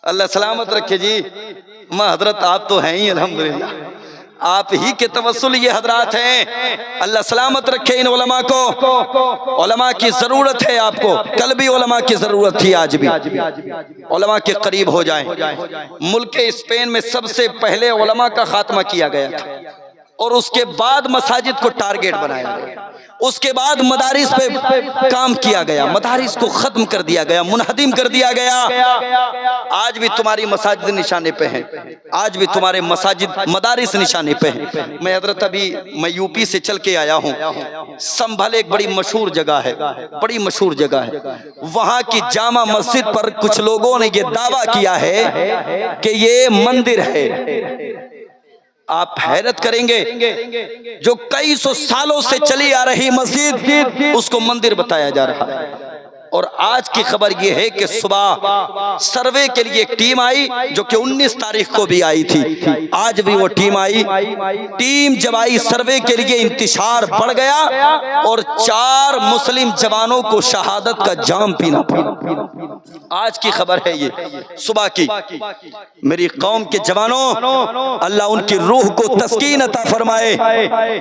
اللہ سلامت رکھے. جی ماں حضرت آپ تو ہیں ہی الحمدللہ, آپ ہی کے توسل یہ حضرات ہیں. اللہ سلامت رکھے ان علماء کو. علماء کی ضرورت ہے آپ کو, کل بھی علماء کی ضرورت تھی, آج بھی علماء کے قریب ہو جائیں. ملک اسپین میں سب سے پہلے علماء کا خاتمہ کیا گیا تھا, اور اس کے بعد مساجد کو ٹارگیٹ بنایا گیا, اس کے بعد مدارس پہ کام کیا گیا, مدارس کو ختم کر دیا گیا, منہدم کر دیا گیا. آج بھی تمہاری مساجد نشانے پہ ہیں, آج بھی تمہارے مساجد مدارس نشانے پہ ہیں. میں حضرت میں یو پی سے چل کے آیا ہوں, سنبھل ایک بڑی مشہور جگہ ہے, بڑی مشہور جگہ ہے. وہاں کی جامع مسجد پر کچھ لوگوں نے یہ دعویٰ کیا ہے کہ یہ مندر ہے. آپ حیرت کریں گے, جو کئی سو سالوں سے چلی آ رہی مسجد اس کو مندر بتایا جا رہا ہے. اور آج کی خبر یہ ہے کہ صبح سروے کے لیے ایک ٹیم آئی جو کہ 19 تاریخ کو بھی آئی تھی. آج بھی وہ ٹیم آئی. ٹیم جب آئی سروے کے لیے انتشار بڑھ گیا اور 4 مسلم جوانوں کو شہادت کا جام پینا پڑا. آج کی خبر ہے یہ صبح کی. میری قوم کے جوانوں, اللہ ان کی روح کو تسکین عطا فرمائے.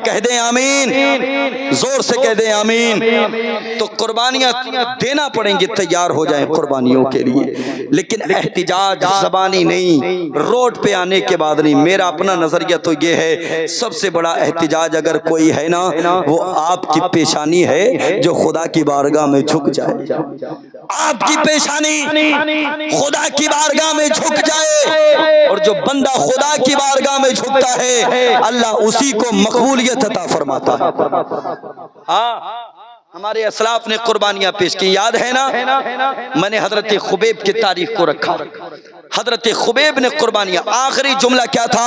کہہ دیں آمین, زور سے کہہ دیں آمین. تو قربانیاں دینا پڑیں گے, تیار ہو جائیں قربانیوں کے لیے. لیکن احتجاج زبانی نہیں, روڈ پہ آنے کے بعد نہیں. میرا اپنا نظریہ تو یہ ہے سب سے بڑا احتجاج اگر کوئی ہے نا وہ آپ کی پیشانی ہے جو خدا کی بارگاہ میں جھک جائے. آپ کی پیشانی خدا کی بارگاہ میں جھک جائے، اور جو بندہ خدا کی بارگاہ میں جھکتا ہے اللہ اسی کو مقبولیت عطا فرماتا ہے۔ ہمارے اسلاف نے قربانیاں پیش کی، یاد ہے نا؟ میں نے حضرت خبیب کی تاریخ کو رکھا، حضرت خبیب نے قربانیاں، آخری جملہ کیا تھا؟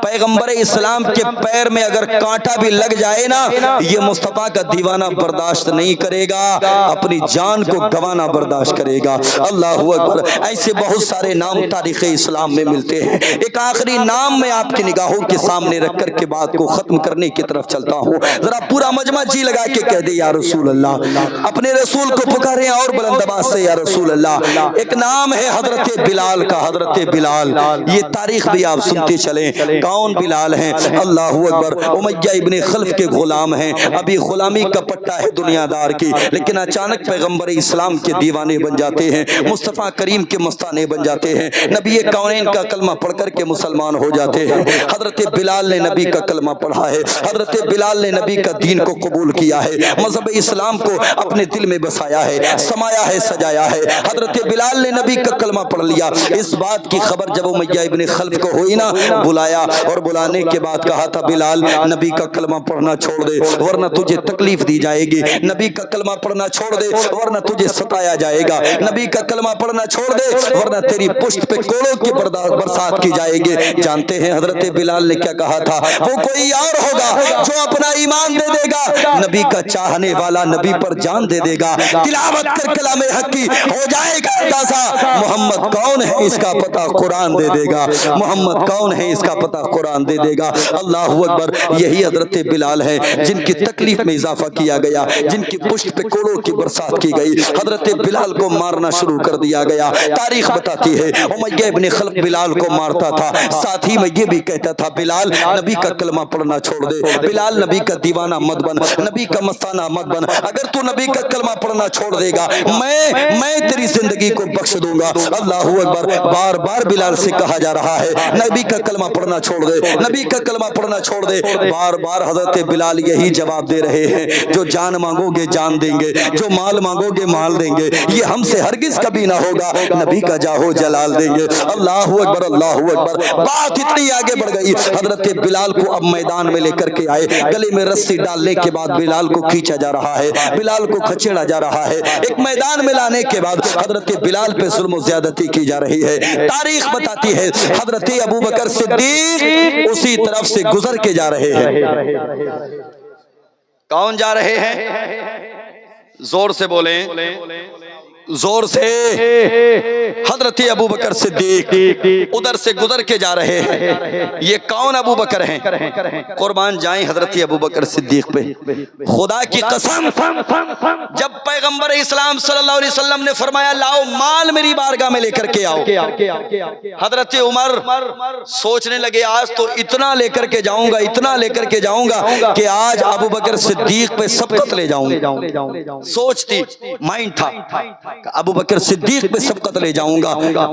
پیغمبر اسلام کے پیر میں اگر کانٹا بھی لگ جائے نا، یہ مصطفیٰ کا دیوانہ برداشت نہیں کرے گا، اپنی جان کو گوانا برداشت کرے گا۔ اللہ اکبر۔ ایسے بہت سارے نام تاریخ اسلام میں ملتے ہیں۔ ایک آخری نام میں آپ کی نگاہوں کے سامنے رکھ کر کے بات کو ختم کرنے کی طرف چلتا ہوں۔ ذرا پورا مجمع جی لگا کے کہہ دے یا رسول اللہ، اپنے رسول کو پکاریں اور بلند آواز سے یا رسول اللہ۔ ایک نام ہے حضرت بلال کا، حضرت بلال، یہ تاریخ بھی آپ سنتے چلیں۔ کون بلال ہیں؟ اللہ اکبر۔ امیہ ابن خلف کے غلام ہیں، ابھی غلامی کا پٹا ہے دنیا دار کی، لیکن اچانک پیغمبر اسلام کے دیوانے بن جاتے ہیں، مصطفیٰ کریم کے مستانے بن جاتے ہیں، نبی کونین کا کلمہ پڑھ کر کے مسلمان ہو جاتے ہیں۔ حضرت بلال نے نبی کا کلمہ پڑھا ہے، حضرت بلال نے نبی کا دین کو قبول کیا ہے، مذہب اسلام کو اپنے دل میں بسایا ہے، سمایا ہے، سجایا ہے۔ حضرت بلال نے نبی کا کلمہ پڑھ لیا۔ اس بات کی خبر جب امیہ ابن خلف کو ہوئی نا، بلایا اور بلانے کے بعد کہا تھا بلال نبی کا کلمہ پڑھنا چھوڑ دے ورنہ تجھے تکلیف دی جائے گی، نبی کا کلمہ پڑھنا چھوڑ دے ورنہ تجھے ستایا جائے گا، نبی کا کلمہ پڑھنا چھوڑ دے ورنہ تیری پشت پہ کوڑوں کی برسات کی جائے گی۔ جانتے ہیں حضرت بلال نے کیا کہا تھا؟ وہ کوئی اور ہوگا جو اپنا ایمان دے دے گا، نبی کا چاہنے والا نبی پر جان دے دے گا، تلاوت کر کلام حق کی ہو جائے گا اندازہ محمد کون ہے اس کا پتہ قرآن دے دے گا، محمد کون ہے اس کا پتہ قرآن دے دے گا۔ اللہ اکبر۔ یہی حضرت بلال ہے جن کی تکلیف میں اضافہ کیا گیا، جن کی پشت پہ کوڑوں کی برسات کی گئی، حضرت بلال کو مارنا شروع کر دیا گیا۔ تاریخ بتاتی ہے امیہ ابن خلف بلال کو مارتا تھا، ساتھ ہی میں یہ بھی کہتا تھا بلال نبی کا کلمہ پڑھنا چھوڑ دے، بلال نبی کا دیوانہ مت بن، نبی کا مستانہ مت بن، اگر تو نبی کا کلمہ پڑھنا چھوڑ دے گا میں تیری زندگی کو بخش دوں گا۔ اللہ اکبر۔ بار بار بلال سے کہا جا رہا ہے نبی کا کلمہ پڑھنا چھوڑ دے، نبی کا کلمہ پڑھنا چھوڑ دے، بار بار حضرت بلال یہی جواب دے رہے ہیں، جو جان مانگو گے جان دیں گے، جو مال مانگو گے مال دیں گے، یہ ہم سے ہرگز کبھی نہ ہوگا، نبی کا جاہو جلال دیں گے۔ اللہ اکبر، اللہ اکبر۔ بات اتنی آگے بڑھ گئی، حضرت بلال کو اب میدان میں لے کر کے آئے، گلے میں رسی ڈالنے کے بعد بلال کو کھینچا جا رہا ہے، بلال کو کھچیڑا جا رہا ہے، ایک میدان میں لانے کے بعد حضرت بلال پہ ظلم و زیادتی کی جا رہی ہے۔ تاریخ بتاتی ہے حضرت ابوبکر صدیق اسی طرف سے گزر کے جا رہے ہیں۔ کون جا رہے ہیں؟ زور سے بولیں، زور سے۔ حضرت ابوبکر صدیق ادھر سے گزر کے جا رہے ہیں۔ یہ کون ابوبکر ہیں؟ قربان جائیں حضرت ابوبکر صدیق پہ۔ خدا کی قسم جب پیغمبر اسلام صلی اللہ علیہ وسلم نے فرمایا لاؤ مال میری بارگاہ میں لے کر کے آؤ، حضرت عمر سوچنے لگے آج تو اتنا لے کر کے جاؤں گا، اتنا لے کر کے جاؤں گا کہ آج ابوبکر صدیق پہ سبقت لے جاؤں گا۔ سوچتی مائنڈ تھا ابو بکر صدیق پہ سبقت لے جاؤں گا،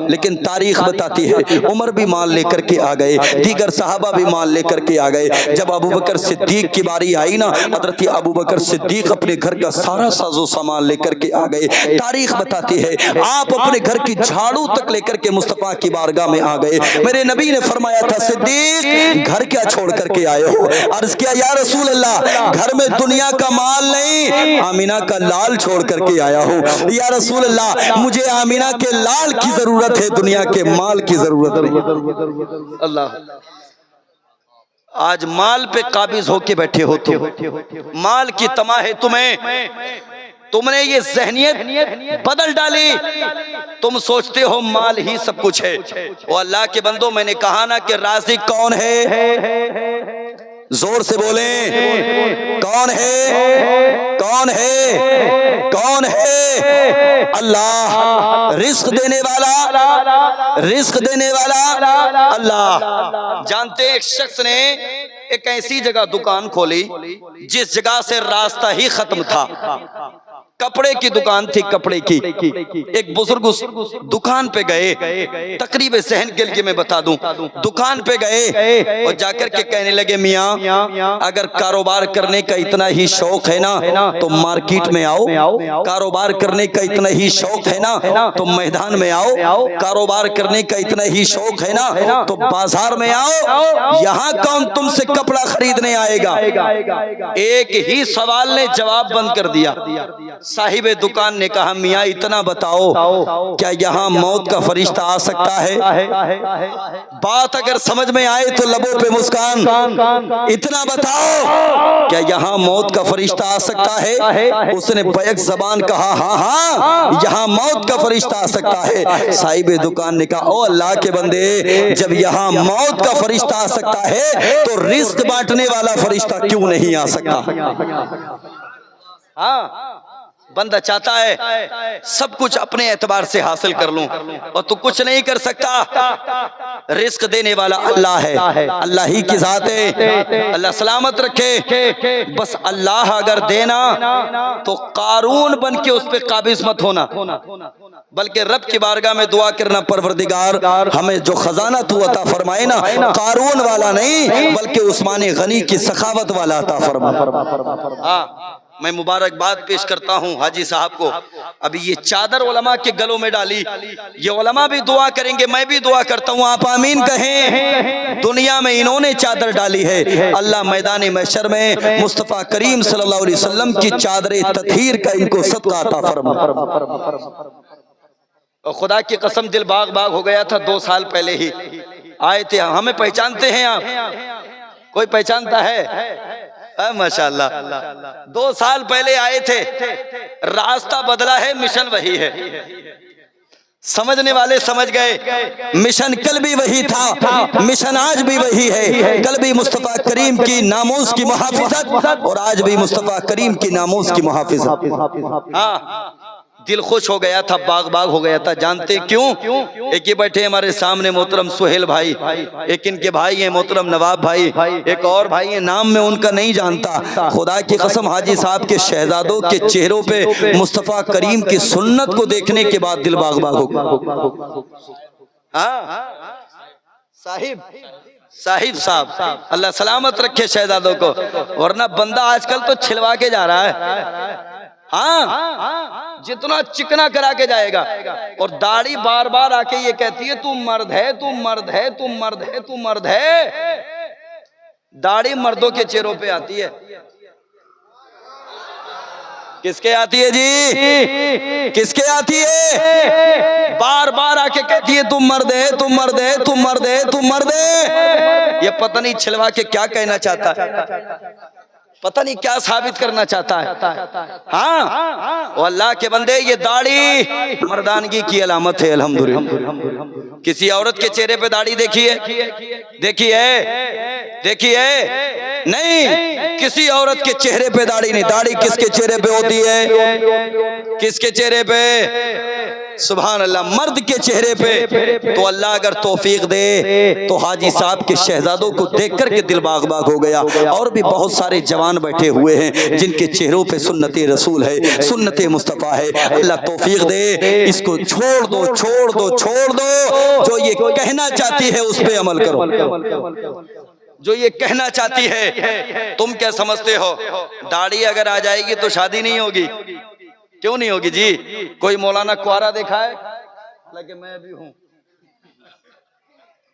لیکن تاریخ بتاتی ہے عمر بھی مال لے کر کے آ گئے، دیگر صحابہ بھی مال لے کر کے آ گئے۔ جب ابو بکر صدیق کی باری آئی نا، حضرت ابو بکر صدیق اپنے گھر کا سارا ساز و سامان لے کر کے آ گئے۔ تاریخ بتاتی ہے آپ اپنے گھر کی جھاڑو تک لے کر کے مصطفیٰ کی بارگاہ میں آ گئے۔ میرے نبی نے فرمایا تھا صدیق گھر کیا چھوڑ کر کے آئے ہو؟ عرض کیا یا رسول اللہ گھر میں دنیا کا مال نہیں، آمینہ کا لال چھوڑ کر کے آیا ہوں۔ یا رسول اللہ مجھے آمینہ کے لال کی ضرورت ہے، دنیا کے مال کی ضرورت نہیں۔ اللہ آج مال پہ قابض ہو کے بیٹھے ہو، تم مال کی تماہ ہے، تم نے یہ ذہنیت بدل ڈالی، تم سوچتے ہو مال ہی سب کچھ ہے۔ وہ اللہ کے بندو میں نے کہا نا کہ رازق کون ہے؟ زور سے بولیں، کون ہے؟ کون ہے؟ کون ہے؟ اللہ رزق دینے والا، رزق دینے والا اللہ۔ جانتے ایک شخص نے ایک ایسی جگہ دکان کھولی جس جگہ سے راستہ ہی ختم تھا، کپڑے کی دکان تھی، کپڑے کی. ایک بزرگ اس دکان پہ گئے، تقریب صحن کے لیے میں بتا دوں، دکان پہ گئے اور جا کر کے کہنے لگے میاں اگر کاروبار کرنے کا اتنا ہی شوق ہے نا تو مارکیٹ میں آؤ، کاروبار کرنے کا اتنا ہی شوق ہے نا تو میدان میں آؤ، کاروبار کرنے کا اتنا ہی شوق ہے نا تو بازار میں آؤ، یہاں کون تم سے کپڑا خریدنے آئے گا؟ ایک ہی سوال نے جواب بند کر دیا. صاحب دکان نے کہا میاں اتنا بتاؤ کیا یہاں موت کا فرشتہ آ سکتا ہے؟ بات اگر سمجھ میں آئے تو لبوں پہ مسکان. اتنا بتاؤ کیا یہاں موت کا فرشتہ آ سکتا ہے؟ اس نے بیک زبان کہا ہاں یہاں موت کا فرشتہ آ سکتا ہے. صاحب دکان نے کہا او اللہ کے بندے، جب یہاں موت کا فرشتہ آ سکتا ہے تو رزق بانٹنے والا فرشتہ کیوں نہیں آ سکتا؟ ہاں بندہ چاہتا ہے سب کچھ اپنے اعتبار سے حاصل کر لوں اور تو کچھ نہیں کر سکتا. رزق دینے والا اللہ ہے، اللہ ہی کی ذات ہے، اللہ سلامت رکھے. بس اللہ اگر دینا تو قارون بن کے اس پہ قابض مت ہونا، بلکہ رب کی بارگاہ میں دعا کرنا پروردگار ہمیں جو خزانہ تو عطا فرمائے نا قارون والا نہیں بلکہ عثمان غنی کی سخاوت والا عطا فرمائے. میں مبارکباد پیش کرتا ہوں حاجی صاحب کو. ابھی یہ چادر علماء کے گلوں میں ڈالی، یہ علماء بھی دعا کریں گے، میں بھی دعا کرتا ہوں، آپ آمین کہیں. دنیا میں انہوں نے چادر ڈالی ہے، اللہ میدان محشر میں مصطفیٰ کریم صلی اللہ علیہ وسلم کی چادر تطہیر کا ان کو صدقہ عطا فرمائے. خدا کی قسم دل باغ باغ ہو گیا تھا. 2 سال پہلے ہی آئے تھے. ہمیں پہچانتے ہیں آپ؟ کوئی پہچانتا ہے؟ ماشاءاللہ 2 سال پہلے آئے تھے. راستہ بدلا ہے، مشن وہی ہے. سمجھنے والے سمجھ گئے. مشن کل بھی وہی تھا، مشن آج بھی وہی ہے. کل بھی مصطفیٰ کریم کی ناموس کی محافظت اور آج بھی مصطفیٰ کریم کی ناموس کی محافظت. ہاں دل خوش ہو گیا تھا، باغ باغ ہو گیا تھا. جانتے کیوں؟ ایک یہ بیٹھے ہمارے سامنے محترم سہیل بھائی، ایک ان کے بھائی ہیں محترم نواب بھائی، ایک اور بھائی ہیں نام میں ان کا نہیں جانتا. خدا کی قسم حاجی صاحب کے شہزادوں کے چہروں پہ مصطفیٰ کریم کی سنت کو دیکھنے کے بعد دل باغ باغ ہو گیا. صاحب اللہ سلامت رکھے شہزادوں کو، ورنہ بندہ آج کل تو چھلوا کے جا رہا ہے. ہاں جتنا چکنا کرا کے جائے گا. اور داڑھی بار بار آ کے یہ کہتی ہے تو مرد ہے، تو مرد ہے، تو مرد ہے، تو مرد ہے. داڑھی مردوں کے چہروں پہ آتی ہے. کس کے آتی ہے جی؟ کس کے آتی ہے؟ بار بار آ کے کہتی ہے تم مرد ہے، تم مرد ہے، تم مرد ہے، تم مرد ہے. یہ پتہ نہیں چھلوا کے کیا کہنا چاہتا ہے، پتہ نہیں کیا ثابت کرنا چاہتا ہے. ہاں وہ اللہ کے بندے، یہ داڑھی مردانگی کی علامت ہے. الحمدللہ کسی عورت کے چہرے پہ داڑھی دیکھی ہے؟ دیکھی ہے؟ دیکھی ہے؟ نہیں، کسی عورت کے چہرے پہ داڑھی نہیں. داڑھی کس کے چہرے پہ ہوتی ہے؟ کس کے چہرے پہ؟ سبحان اللہ، مرد کے چہرے پہ. تو اللہ اگر توفیق دے تو حاجی صاحب کے شہزادوں کو دیکھ کر کے دل باغ باغ ہو گیا. اور بھی بہت سارے جوان بیٹھے ہوئے ہیں جن کے چہروں پہ سنت رسول ہے، سنت مصطفیٰ ہے. اللہ توفیق دے، اس کو چھوڑ دو، چھوڑ دو، چھوڑ دو. جو یہ کہنا چاہتی ہے اس پہ عمل کرو. جو یہ کہنا چاہتی ہے. تم کیا سمجھتے ہو داڑھی اگر آ جائے گی تو شادی نہیں ہوگی؟ کیوں نہیں ہوگی جی؟ کوئی مولانا کوارا دیکھا ہے؟ حالانکہ میں بھی ہوں.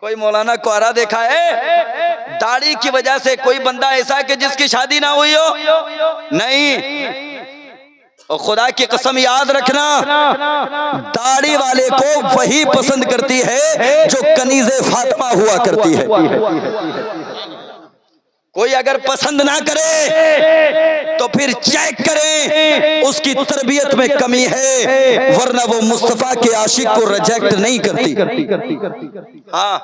کوئی مولانا کوارا دیکھا ہے؟ داڑھی کی وجہ سے کوئی بندہ ایسا ہے کہ جس کی شادی نہ ہوئی ہو؟ نہیں. اور خدا کی قسم یاد رکھنا، داڑھی والے کو وہی پسند کرتی ہے جو کنیز فاطمہ ہوا کرتی ہے. کوئی اگر پسند نہ کرے تو پھر چیک کریں اس کی تربیت میں کمی ہے، ورنہ وہ مصطفیٰ کے عاشق کو ریجیکٹ نہیں کرتی. ہاں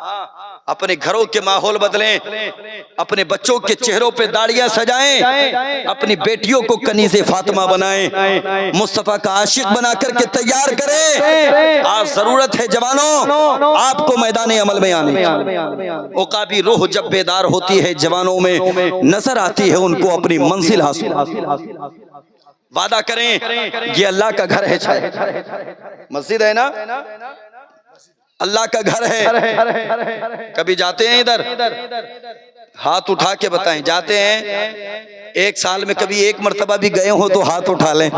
اپنے گھروں کے ماحول بدلیں، اپنے بچوں کے چہروں پہ داڑیاں سجائیں، اپنی بیٹیوں کو کنیز فاطمہ بنائیں، مصطفیٰ کا عاشق بنا کر کے تیار کریں. آج ضرورت ہے جوانوں آپ کو میدان عمل میں آنے. عقابی روح جب بیدار ہوتی ہے جوانوں میں، نظر آتی ہے ان کو اپنی منزل حاصل. وعدہ کریں یہ اللہ کا گھر ہے، مسجد ہے نا، اللہ کا گھر ہے۔ کبھی جاتے ہیں ادھر؟ ہاتھ اٹھا کے بتائیں، جاتے ہیں؟ ایک سال میں کبھی ایک مرتبہ بھی گئے ہو تو ہاتھ اٹھا لیں،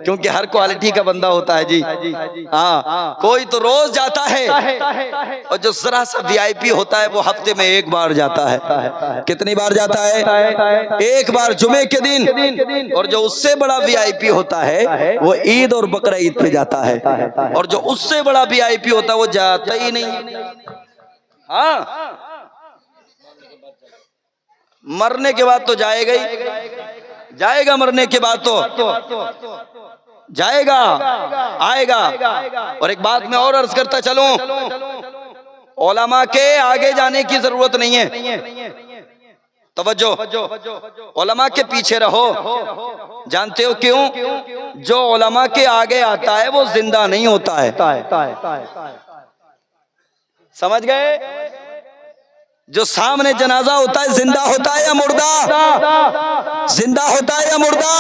کیونکہ ہر کوالٹی کا بندہ ہوتا ہے جی۔ ہاں، کوئی تو روز جاتا ہے، اور جو ذرا سا وی آئی پی ہوتا ہے وہ ہفتے میں ایک بار جاتا ہے۔ کتنی بار جاتا ہے؟ ایک بار جمعے کے دن۔ اور جو اس سے بڑا وی آئی پی ہوتا ہے وہ عید اور بقرہ عید پہ جاتا ہے، اور جو اس سے بڑا وی آئی پی ہوتا ہے وہ جاتا ہی نہیں۔ ہاں، مرنے کے بعد تو جائے گا ہی، جائے گا، مرنے کے بعد تو جائے گا، آئے گا۔ اور ایک بات میں اور عرض کرتا چلوں، علماء کے آگے جانے کی ضرورت نہیں ہے، توجہ، علماء کے پیچھے رہو۔ جانتے ہو کیوں؟ جو علماء کے آگے آتا ہے وہ زندہ نہیں ہوتا ہے، سمجھ گئے؟ جو سامنے جنازہ ہوتا ہے زندہ ہوتا ہے یا مردہ؟ زندہ ہوتا ہے یا مردہ؟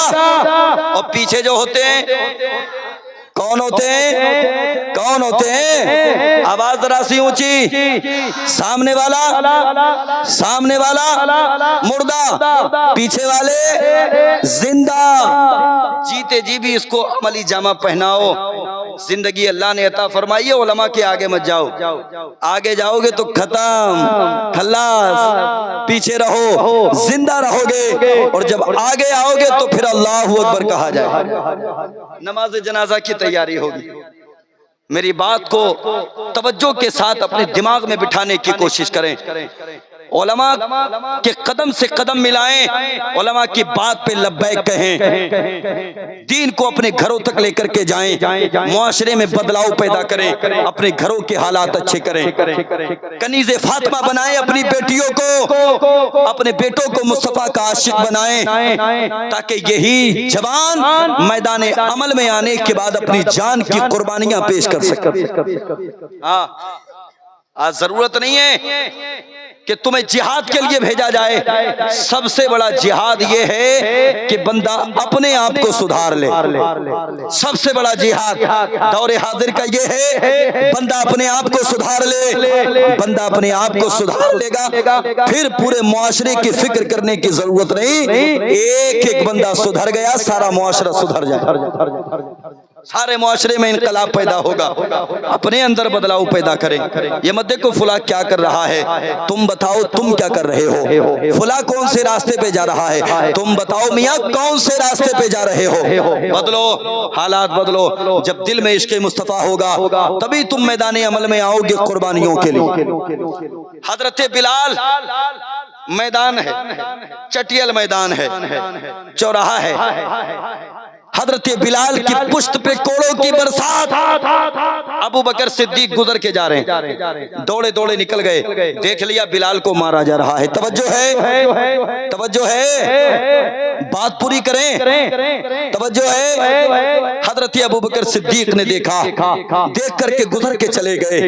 اور پیچھے جو ہوتے ہیں کون ہوتے ہیں؟ کون ہوتے ہیں؟ آواز ذرا سی اونچی۔ سامنے والا، سامنے والا مردہ، پیچھے والے زندہ۔ جیتے جی بھی اس کو عملی جامہ پہناؤ۔ زندگی اللہ نے عطا فرمائی ہے، علماء کے آگے مت جاؤ، آگے جاؤ گے تو ختم، خلاص۔ پیچھے رہو، زندہ رہو گے، اور جب آگے آؤ گے تو پھر اللہ اکبر کہا جائے، نماز جنازہ کی تیاری ہوگی۔ میری بات کو توجہ کے ساتھ اپنے دماغ میں بٹھانے کی کوشش کریں۔ علماء کے قدم سے قدم ملائیں، علماء کی بات پہ لبیک کہیں، دین کو اپنے گھروں تک لے کر کے جائیں، معاشرے میں بدلاؤ پیدا کریں، اپنے گھروں کے حالات اچھے کریں، کنیز فاطمہ بنائیں اپنی بیٹیوں کو، اپنے بیٹوں کو مصطفیٰ کا عاشق بنائیں، تاکہ یہی جوان میدان عمل میں آنے کے بعد اپنی جان کی قربانیاں پیش کر سکیں۔ آج ضرورت نہیں ہے کہ تمہیں جہاد کے لیے بھیجا جائے، سب سے بڑا جہاد یہ ہے کہ بندہ اپنے آپ کو سدھار لے۔ سب سے بڑا جہاد دور حاضر کا یہ ہے، بندہ اپنے آپ کو سدھار لے۔ بندہ اپنے آپ کو سدھار لے گا، پھر پورے معاشرے کی فکر کرنے کی ضرورت نہیں۔ ایک ایک بندہ سدھر گیا، سارا معاشرہ سدھر جائے، سارے معاشرے میں انقلاب پیدا ہوگا۔ اپنے اندر بدلاؤ پیدا کریں۔ یہ مت دیکھو فلاں کیا کر رہا ہے، تم بتاؤ تم کیا کر رہے ہو، فلاں کون سے راستے پہ جا رہا ہے، تم بتاؤ میاں کون سے راستے پہ جا رہے ہو۔ بدلو، حالات بدلو۔ جب دل میں عشق مصطفیٰ ہوگا تبھی تم میدان عمل میں آؤ گے قربانیوں کے لیے۔ حضرت بلال میدان ہے، چٹیل میدان ہے، چوراہا ہے، حضرت بلال کی پشت پہ کوڑوں کی برسات، ابو بکر صدیق گزر کے جا رہے ہیں، دوڑے دوڑے نکل گئے، دیکھ لیا بلال کو مارا جا رہا ہے۔ توجہ ہے، توجہ ہے، بات پوری کریں، توجہ ہے۔ حضرت ابو بکر صدیق نے دیکھا، دیکھ کر کے گزر کے چلے گئے،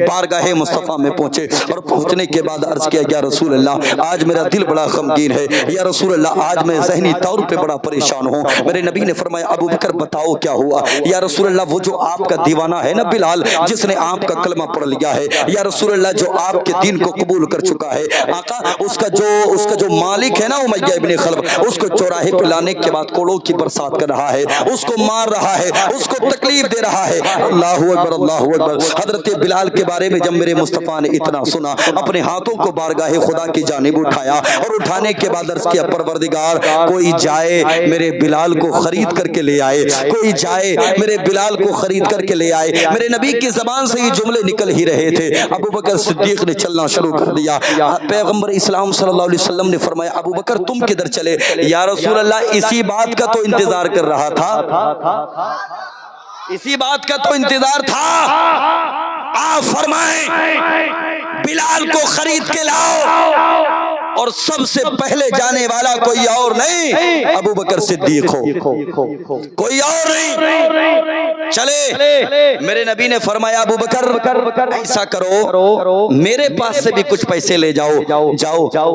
بارگاہ مصطفیٰ میں پہنچے، اور پہنچنے کے بعد عرض کیا یا رسول اللہ آج میرا دل بڑا غمگین ہے، یا رسول اللہ آج میں ذہنی طور پہ بڑا پریشان ہوں۔ میرے نبی نے فرمایا ابو بکر بتاؤ کیا ہوا؟ یا رسول اللہ وہ جو آپ کا دیوانہ ہے نا بلال، جس نے آپ کا کلمہ پڑھ لیا ہے، یا رسول اللہ جو آپ کے دین کو قبول کر چکا ہے، آقا اس کا جو مالک ہے نا امیہ ابن خلف، اس کو چوراہے پہ لانے کے بعد کوڑوں کی برسات کر رہا ہے، اس کو مار رہا ہے، اس کو تکلیف دے رہا ہے۔ اللہ اکبر، اللہ اکبر۔ حضرت بلال کے بارے میں جب میرے مصطفیٰ نے اتنا سنا، اپنے ہاتھوں کو بارگاہ خدا کی جانب اٹھایا، اور اٹھانے کے بعد عرض کیا پروردگار کوئی جائے میرے بلال کو خرید کر کے لے آئے، کوئی جائے میرے بلال کو خرید کر کے لے آئے۔ میرے نبی کی زبان سے یہ جملے نکل ہی رہے تھے، ابو بکر صدیق نے چلنا شروع کر دیا۔ پیغمبر اسلام صلی اللہ علیہ وسلم نے فرمایا ابو بکر تم کدھر چلے؟ یا رسول اللہ اسی بات کا تو انتظار کر رہا تھا، اسی بات کا تو انتظار تھا، آپ فرمائیں بلال کو خرید کے لاؤ۔ اور سب سے پہلے جانے والا کوئی اور نہیں ابو بکر صدیق ہو، کوئی اور نہیں۔ چلے میرے نبی نے فرمایا ابو بکر ایسا کرو میرے پاس سے بھی کچھ پیسے لے جاؤ،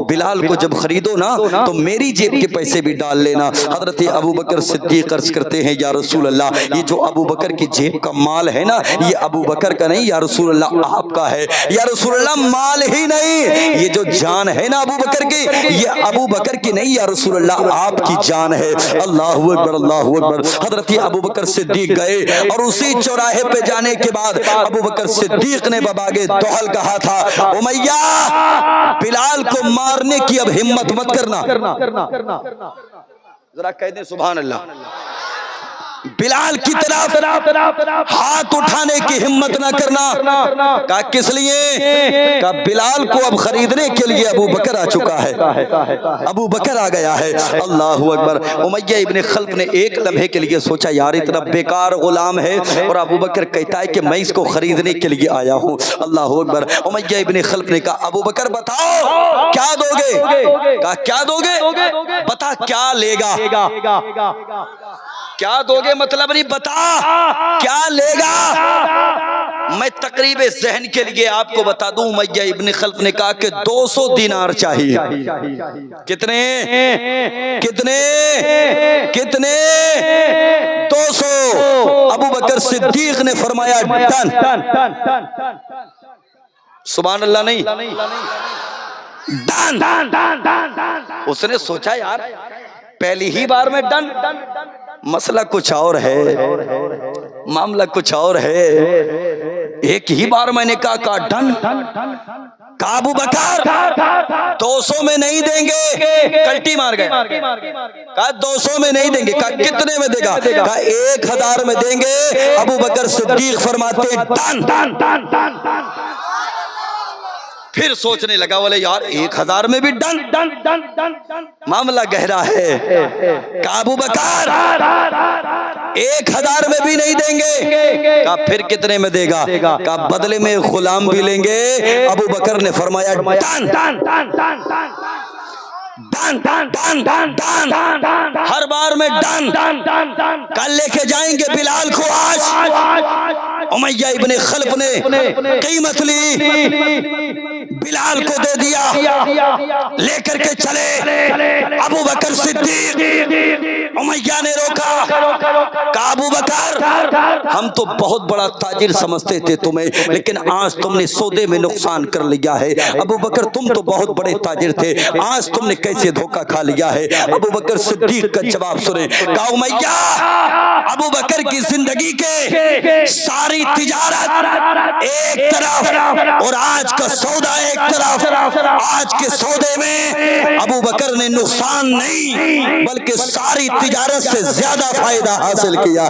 بلال کو جب خریدو نا تو میری جیب کے پیسے بھی ڈال لینا۔ حضرت ابو بکر صدیق عرض کرتے ہیں یا رسول اللہ یہ جو ابو بکر کی جیب کا مال ہے نا یہ ابو بکر کا نہیں یا رسول اللہ آپ کا ہے۔ یا رسول اللہ مال ہی نہیں، یہ جو جان ہے نا ابو بکر کی یہ ابو بکر کی نہیں یا رسول اللہ آپ کی جان ہے۔ اللہ اکبر اللہ اکبر۔ حضرت ابو بکر صدیق گئے اور اسی چوراہے پہ جانے کے بعد ابو بکر صدیق نے بباغِ دہل کہا تھا امیہ بلال کو مارنے کی اب ہمت مت کرنا، ذرا کہہ دیں سبحان اللہ۔ بلال کی طرف ہاتھ اٹھانے کی ہمت نہ کرنا۔ کہا کس لیے؟ کہا بلال کو اب خریدنے کے لیے ابو بکر آ چکا ہے، ابو بکر آ گیا ہے۔ اللہ اکبر۔ امیہ ابن خلف نے ایک لمحے کے لیے سوچا یار اتنا بیکار غلام ہے اور ابو بکر کہتا ہے کہ میں اس کو خریدنے کے لیے آیا ہوں۔ اللہ اکبر۔ امیہ ابن خلف نے کہا ابو بکر بتاؤ کیا دو گے؟ کہا کیا دو گے؟ بتا کیا لے گا؟ کیا دو گے مطلب نہیں، بتا کیا لے گا؟ میں تقریب ذہن کے لیے آپ کو بتا دوں امیہ ابن خلف نے کہا کہ 200 دینار چاہیے۔ کتنے 200۔ ابو بکر صدیق نے فرمایا ڈن۔ سبحان اللہ نہیں، ڈن۔ اس نے سوچا یار پہلی ہی بار میں ڈن، مسئلہ کچھ اور ہے، معاملہ کچھ اور ہے۔ ایک ہی بار میں نے کہا ڈن۔ کہا ابو بکر 200 میں نہیں دیں گے، کلٹی مار گئے۔ کہا 200 میں نہیں دیں گے۔ کہا کتنے میں دے گا؟ کہا 1000 میں دیں گے۔ ابو بکر صدیق فرماتے ڈن۔ پھر سوچنے لگا بولے یار 1000 میں بھی ڈن، معاملہ گہرا ہے۔ کہا ابو بکر 1000 میں بھی نہیں دیں گے۔ کہا پھر کتنے میں دے گا؟ کہا بدلے میں غلام بھی لیں گے۔ ابو بکر نے فرمایا ڈن، ہر بار میں ڈن۔ کل لے کے جائیں گے بلال کو آج۔ امیہ ابن خلف نے قیمت لی، بلال کو دے دیا، لے کر کے چلے۔ ابو بکر صدیق، امیہ نے روکا، کہا ابو بکر ہم تو بہت بڑا تاجر سمجھتے تھے تمہیں، لیکن آج تم نے سودے میں نقصان کر لیا ہے۔ ابو بکر تم تو بہت بڑے تاجر تھے، آج تم نے کیسے دھوکہ کھا لیا ہے؟ ابو بکر صدیق کا جواب سنیں۔ کہا امیہ ابو بکر کی زندگی کے ساری تجارت ایک طرف اور آج کا سودا ایک طرف، آج کے سودے میں ابو بکر نے نقصان نہیں بلکہ ساری تجارت سے زیادہ فائدہ حاصل کیا۔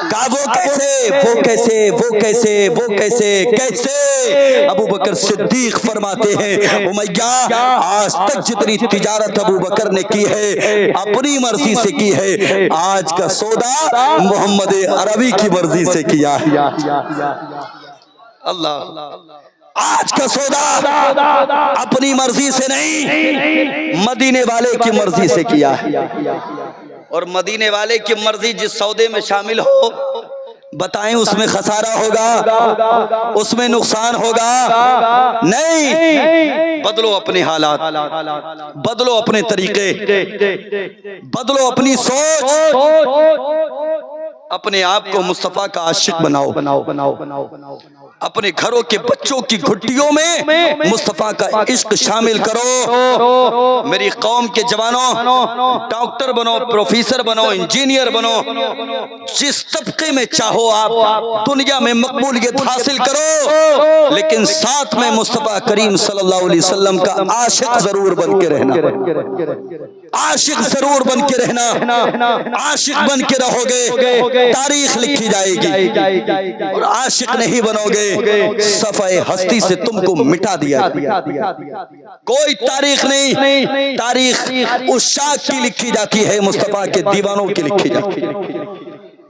کہا وہ کیسے؟ ابو بکر صدیق فرماتے ہیں امیہ آج تک جتنی تجارت ابو بکر نے کی ہے اپنی مرضی سے کی ہے، آج کا سودا محمد عربی کی مرضی سے کیا ہے۔ اللہ، آج کا سودا اپنی مرضی سے نہیں مدینے والے کی مرضی سے کیا ہے۔ اور مدینے والے کی مرضی جس سودے میں شامل ہو بتائیں اس میں خسارہ ہوگا، اس میں نقصان ہوگا؟ نہیں۔ بدلو اپنے حالات، بدلو اپنے طریقے، بدلو اپنی سوچ، اپنے آپ کو مصطفیٰ کا عاشق بناؤ، اپنے گھروں کے بچوں کی گھٹیوں میں مصطفیٰ کا عشق شامل کرو۔ میری قوم کے جوانوں ڈاکٹر بنو، پروفیسر بنو، انجینئر بنو، جس طبقے میں چاہو آپ دنیا میں مقبولیت حاصل کرو، لیکن ساتھ میں مصطفیٰ کریم صلی اللہ علیہ وسلم کا عاشق ضرور بن کے رہنا، عاشق ضرور بن کے رہنا۔ عاشق بن کے رہو گے تاریخ لکھی جائے گی، اور عاشق نہیں بنو گے صفحہ ہستی سے تم کو مٹا دیا۔ کوئی تاریخ نہیں، تاریخ عشاق کی لکھی جاتی ہے، مصطفیٰ کے دیوانوں کی لکھی جاتی ہے۔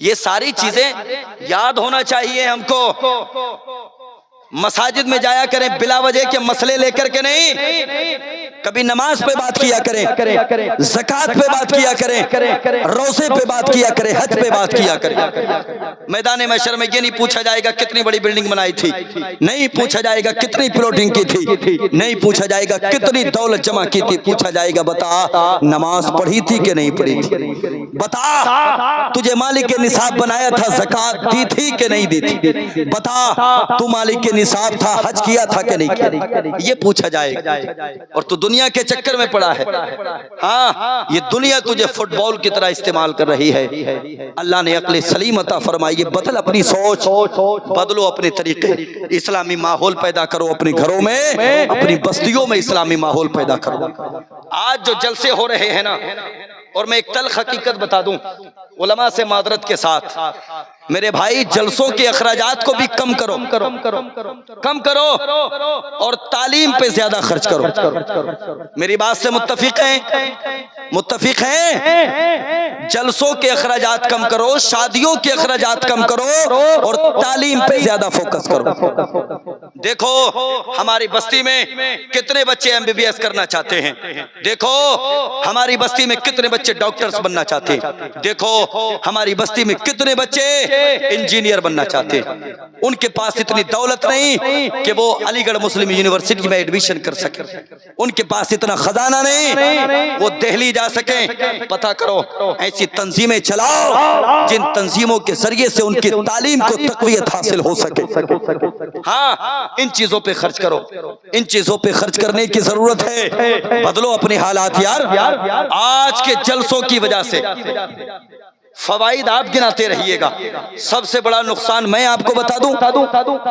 یہ ساری چیزیں یاد ہونا چاہیے ہم کو. مساجد میں جایا کریں بلا وجہ کے مسئلے لے کر کے نہیں. کبھی نماز پہ بات کیا کریں, زکات پہ بات کیا کریں, روزے پہ بات کیا کریں, حج پہ بات کیا کریں. میدان محشر میں یہ نہیں پوچھا جائے گا کتنی بڑی بلڈنگ بنائی تھی, نہیں پوچھا جائے گا کتنی پلاٹنگ کی تھی, نہیں پوچھا جائے گا کتنی دولت جمع کی تھی. پوچھا جائے گا بتا نماز پڑھی تھی کہ نہیں پڑھی تھی, بتا تجھے مالک کے نصاب بنایا تھا زکات دی تھی کہ نہیں دی تھی, بتا تو مالک کے نصاب تھا حج کیا تھا کہ نہیں کیا. یہ پوچھا جائے گا. اور تو دنیا کے چکر میں پڑا ہے. ہاں یہ دنیا تجھے فٹ بال کی طرح استعمال کر رہی ہے. اللہ نے عقل سلیم عطا فرمائی. بدل اپنی سوچ, بدلو اپنے طریقے, اسلامی ماحول پیدا کرو اپنے گھروں میں, اپنی بستیوں میں اسلامی ماحول پیدا کرو. آج جو جلسے ہو رہے ہیں نا, اور میں ایک تلخ حقیقت بتا دوں علماء سے معذرت کے ساتھ, میرے بھائی جلسوں کے اخراجات کو بھی کم کرو, کم کرو, اور تعلیم پہ زیادہ خرچ کرو. میری بات سے متفق ہیں؟ متفق ہیں؟ جلسوں کے اخراجات کم کرو, شادیوں کے اخراجات کم کرو, اور تعلیم پہ زیادہ فوکس کرو. دیکھو ہماری بستی میں کتنے بچے ایم بی بی ایس کرنا چاہتے ہیں, دیکھو ہماری بستی میں کتنے بچے ڈاکٹرز بننا چاہتے ہیں, دیکھو ہماری بستی میں کتنے بچے انجینئر بننا چاہتے ہیں. ان کے پاس اتنی دولت نہیں کہ وہ علی گڑھ مسلم یونیورسٹی میں ایڈمیشن کر سکیں, ان کے پاس اتنا خزانہ نہیں وہ دہلی جا سکیں. پتہ کرو ایسی تنظیمیں چلاؤ جن تنظیموں کے ذریعے سے ان کی تعلیم کو تقویت حاصل ہو سکے. ہاں ان چیزوں پہ خرچ کرو, ان چیزوں پہ خرچ کرنے کی ضرورت ہے. بدلو اپنے حالات یار. آج کے جلسوں کی وجہ سے فوائد آپ گناتے رہیے گا. سب سے بڑا نقصان میں آپ کو بتا دوں,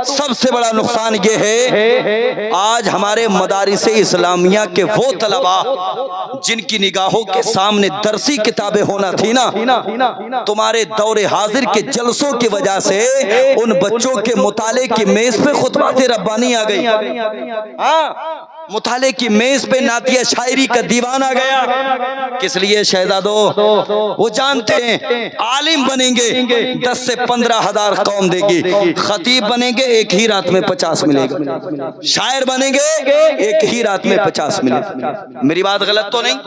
سب سے بڑا نقصان یہ ہے آج ہمارے مدارس اسلامیہ کے وہ طلباء جن کی نگاہوں کے سامنے درسی کتابیں ہونا تھی نا, تمہارے دور حاضر کے جلسوں کی وجہ سے ان بچوں کے مطالعے کی میز پہ خطبات ربانی آ گئی. مطالعے کی میز پہ نعتیہ شاعری کا دیوان آ گیا. کس لیے شہزادو؟ وہ جانتے ہیں عالم بنیں گے 10 سے 15 ہزار قوم دے گی, خطیب بنیں گے ایک ہی رات میں 50 ملے گا, شاعر بنیں گے ایک ہی رات میں 50 ملے گا. میری بات غلط تو نہیں؟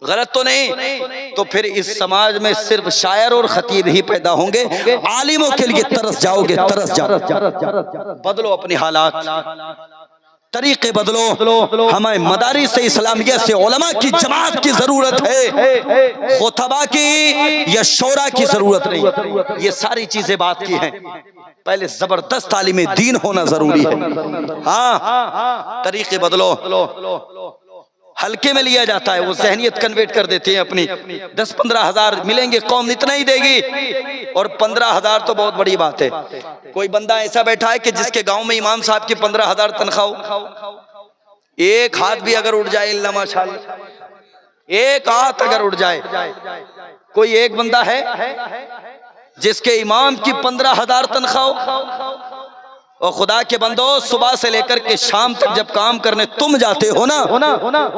غلط تو نہیں؟ تو پھر اس سماج میں صرف شاعر اور خطیب ہی پیدا ہوں گے. عالموں کے لیے ترس جاؤ گے, ترس جاؤ. بدلو اپنی حالات, طریقے بدلو. ہمیں مدارس اسلامیہ سے علماء کی جماعت کی ضرورت ہے, خطبہ کی یا شورا کی ضرورت نہیں. یہ ساری چیزیں بات کی ہیں. پہلے زبردست تعلیم دین ہونا ضروری ہے. ہاں طریقے بدلو. ہلکے میں لیا جاتا ہے, وہ ذہنیت کنورٹ کر دیتے ہیں اپنی. 10-15 ہزار ملیں گے, قوم اتنا ہی دے گی, اور 15 ہزار تو بہت بڑی بات ہے. کوئی بندہ ایسا بیٹھا ہے کہ جس کے گاؤں میں امام صاحب کی 15 ہزار تنخواہ ہو, ایک ہاتھ بھی اگر اٹھ جائے اللہ ماشاءاللہ, ایک ہاتھ اگر اٹھ جائے, کوئی ایک بندہ ہے جس کے امام کی 15 ہزار تنخواہ ہو. اور خدا کے بندو صبح سے لے کر کے شام تک جب کام کرنے تم جاتے ہو نا,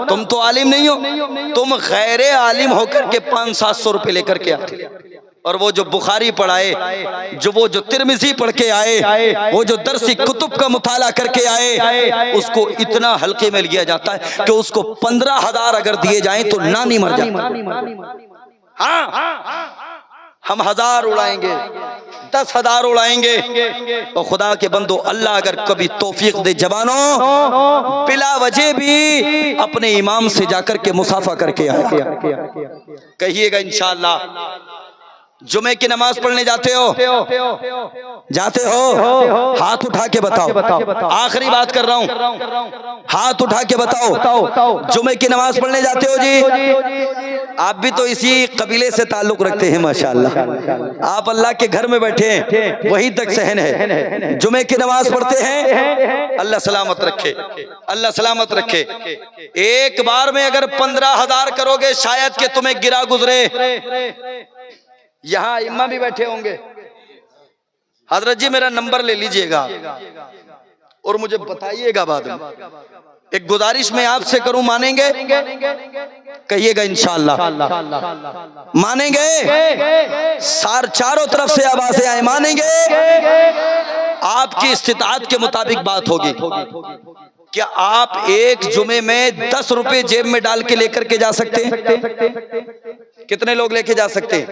تم تو عالم نہیں ہو, تم غیر عالم ہو کر کے 500-700 روپے لے کر کے آتے. اور وہ جو بخاری پڑھائے, وہ جو ترمذی پڑھ کے آئے, وہ جو درسی کتب کا مطالعہ کر کے آئے, اس کو اتنا ہلکے میں لیا جاتا ہے کہ اس کو 15 ہزار اگر دیے جائیں تو نانی مر جاتی. ہاں ہم 1000 اڑائیں گے, 10,000 اڑائیں گے. اور خدا کے بندو اللہ اگر کبھی توفیق دے جوانوں, بلا وجہ بھی اپنے امام سے جا کر کے مصافحہ کر کے آئے, کہیے گا انشاءاللہ. جمعے کی نماز پڑھنے جاتے ہو؟ جاتے ہو؟ ہاتھ اٹھا کے بتاؤ. آخری بات کر رہا ہوں, ہاتھ اٹھا کے بتاؤ جمعے کی نماز پڑھنے جاتے ہو جی؟ آپ بھی تو اسی قبیلے سے تعلق رکھتے ہیں ماشاءاللہ. آپ اللہ کے گھر میں بیٹھے ہیں, وہی تک سہن ہے, جمعے کی نماز پڑھتے ہیں. اللہ سلامت رکھے, اللہ سلامت رکھے. ایک بار میں اگر 15,000 کرو گے شاید کہ تمہیں گرا گزرے. یہاں امام بھی بیٹھے ہوں گے. حضرت جی میرا نمبر لے لیجئے گا, اور مجھے بتائیے گا بعد میں. ایک گزارش میں آپ سے کروں، مانیں گے؟ کہیے گا انشاءاللہ مانیں گے. چاروں طرف سے آوازیں آئیں، مانیں گے؟ آپ کی استطاعت کے مطابق بات ہوگی. کیا آپ ایک جمعے میں 10 روپے جیب میں ڈال کے لے کر کے جا سکتے ہیں؟ کتنے لوگ لے کے جا سکتے ہیں؟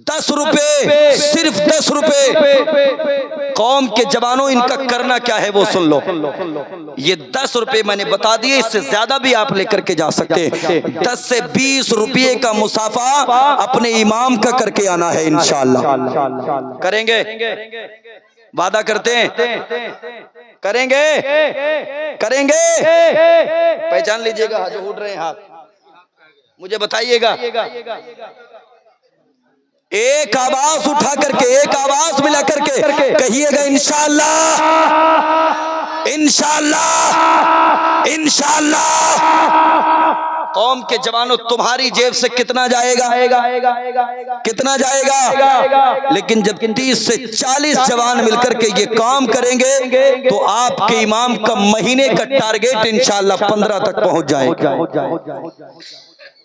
10 روپے، صرف 10 روپے. قوم کے جوانوں، ان کا کرنا کیا ہے وہ سن لو. یہ 10 روپے میں نے بتا دیے، اس سے زیادہ بھی آپ لے کر کے جا سکتے ہیں. 10 سے 20 روپے کا مسافہ اپنے امام کا کر کے آنا ہے انشاءاللہ. کریں گے؟ وعدہ کرتے ہیں؟ کریں گے؟ کریں گے؟ پہچان لیجئے گا جو اٹھ رہے ہیں ہاتھ، مجھے بتائیے گا. ایک آواز اٹھا کر کے، ایک آواز ملا کر کے کہیے گا انشاءاللہ، انشاءاللہ، انشاءاللہ. قوم کے جوانوں، تمہاری جیب سے کتنا جائے گا؟ کتنا جائے گا؟ لیکن جب 30 سے 40 جوان مل کر کے یہ کام کریں گے تو آپ کے امام کا مہینے کا ٹارگیٹ انشاءاللہ 15 تک پہنچ جائے گا.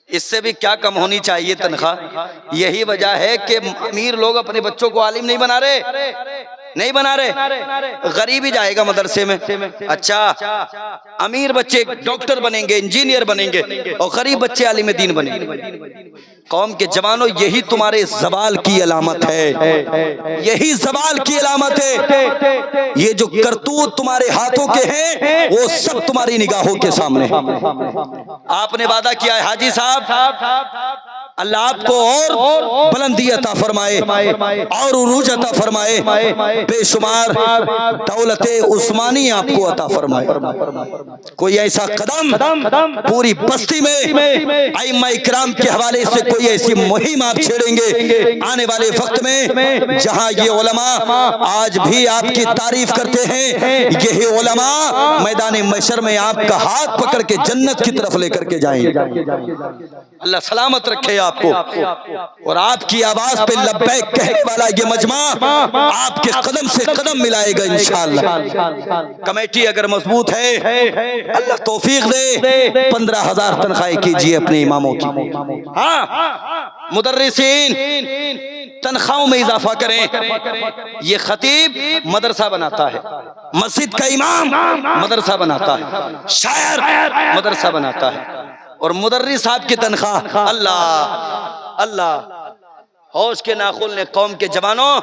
اس سے بھی کیا کم ہونی چاہیے تنخواہ. یہی وجہ ہے کہ امیر لوگ اپنے بچوں کو عالم نہیں بنا رہے، نہیں بنا رہے. غریب ہی جائے گا مدرسے میں. اچھا، امیر بچے ڈاکٹر بنیں گے، انجینئر بنیں گے، اور غریب بچے عالم دین بنیں گے. قوم کے جوانوں، یہی تمہارے زوال کی علامت ہے، یہی زوال کی علامت ہے. یہ جو کرتوت تمہارے ہاتھوں کے ہیں وہ سب تمہاری نگاہوں کے سامنے. آپ نے وعدہ کیا ہے حاجی صاحب، اللہ آپ کو اور بلندی عطا فرمائے اور عروج عطا فرمائے، بے شمار دولت عثمانی آپ کو عطا فرمائے. کوئی ایسا قدم پوری بستی میں ائمہ اکرام کے حوالے سے کوئی ایسی مہم آپ چھیڑیں گے آنے والے وقت میں جہاں یہ علماء آج بھی آپ کی تعریف کرتے ہیں، یہی علماء میدان محشر میں آپ کا ہاتھ پکڑ کے جنت کی طرف لے کر کے جائیں گے. اللہ سلامت رکھے آپ کو، اور آپ کی آواز پہ لبیک کہنے والا یہ مجمع آپ کے قدم سے قدم ملائے گا انشاءاللہ. کمیٹی اگر مضبوط ہے، اللہ توفیق دے، 15,000 تنخواہیں کیجئے اپنے اماموں کی. ہاں، مدرسین تنخواہوں میں اضافہ کریں. یہ خطیب مدرسہ بناتا ہے، مسجد کا امام مدرسہ بناتا ہے، شاعر مدرسہ بناتا ہے، اور مدرس صاحب کی تنخواہ اللہ اللہ. ہوش کے ناخن نے قوم کے جوانوں،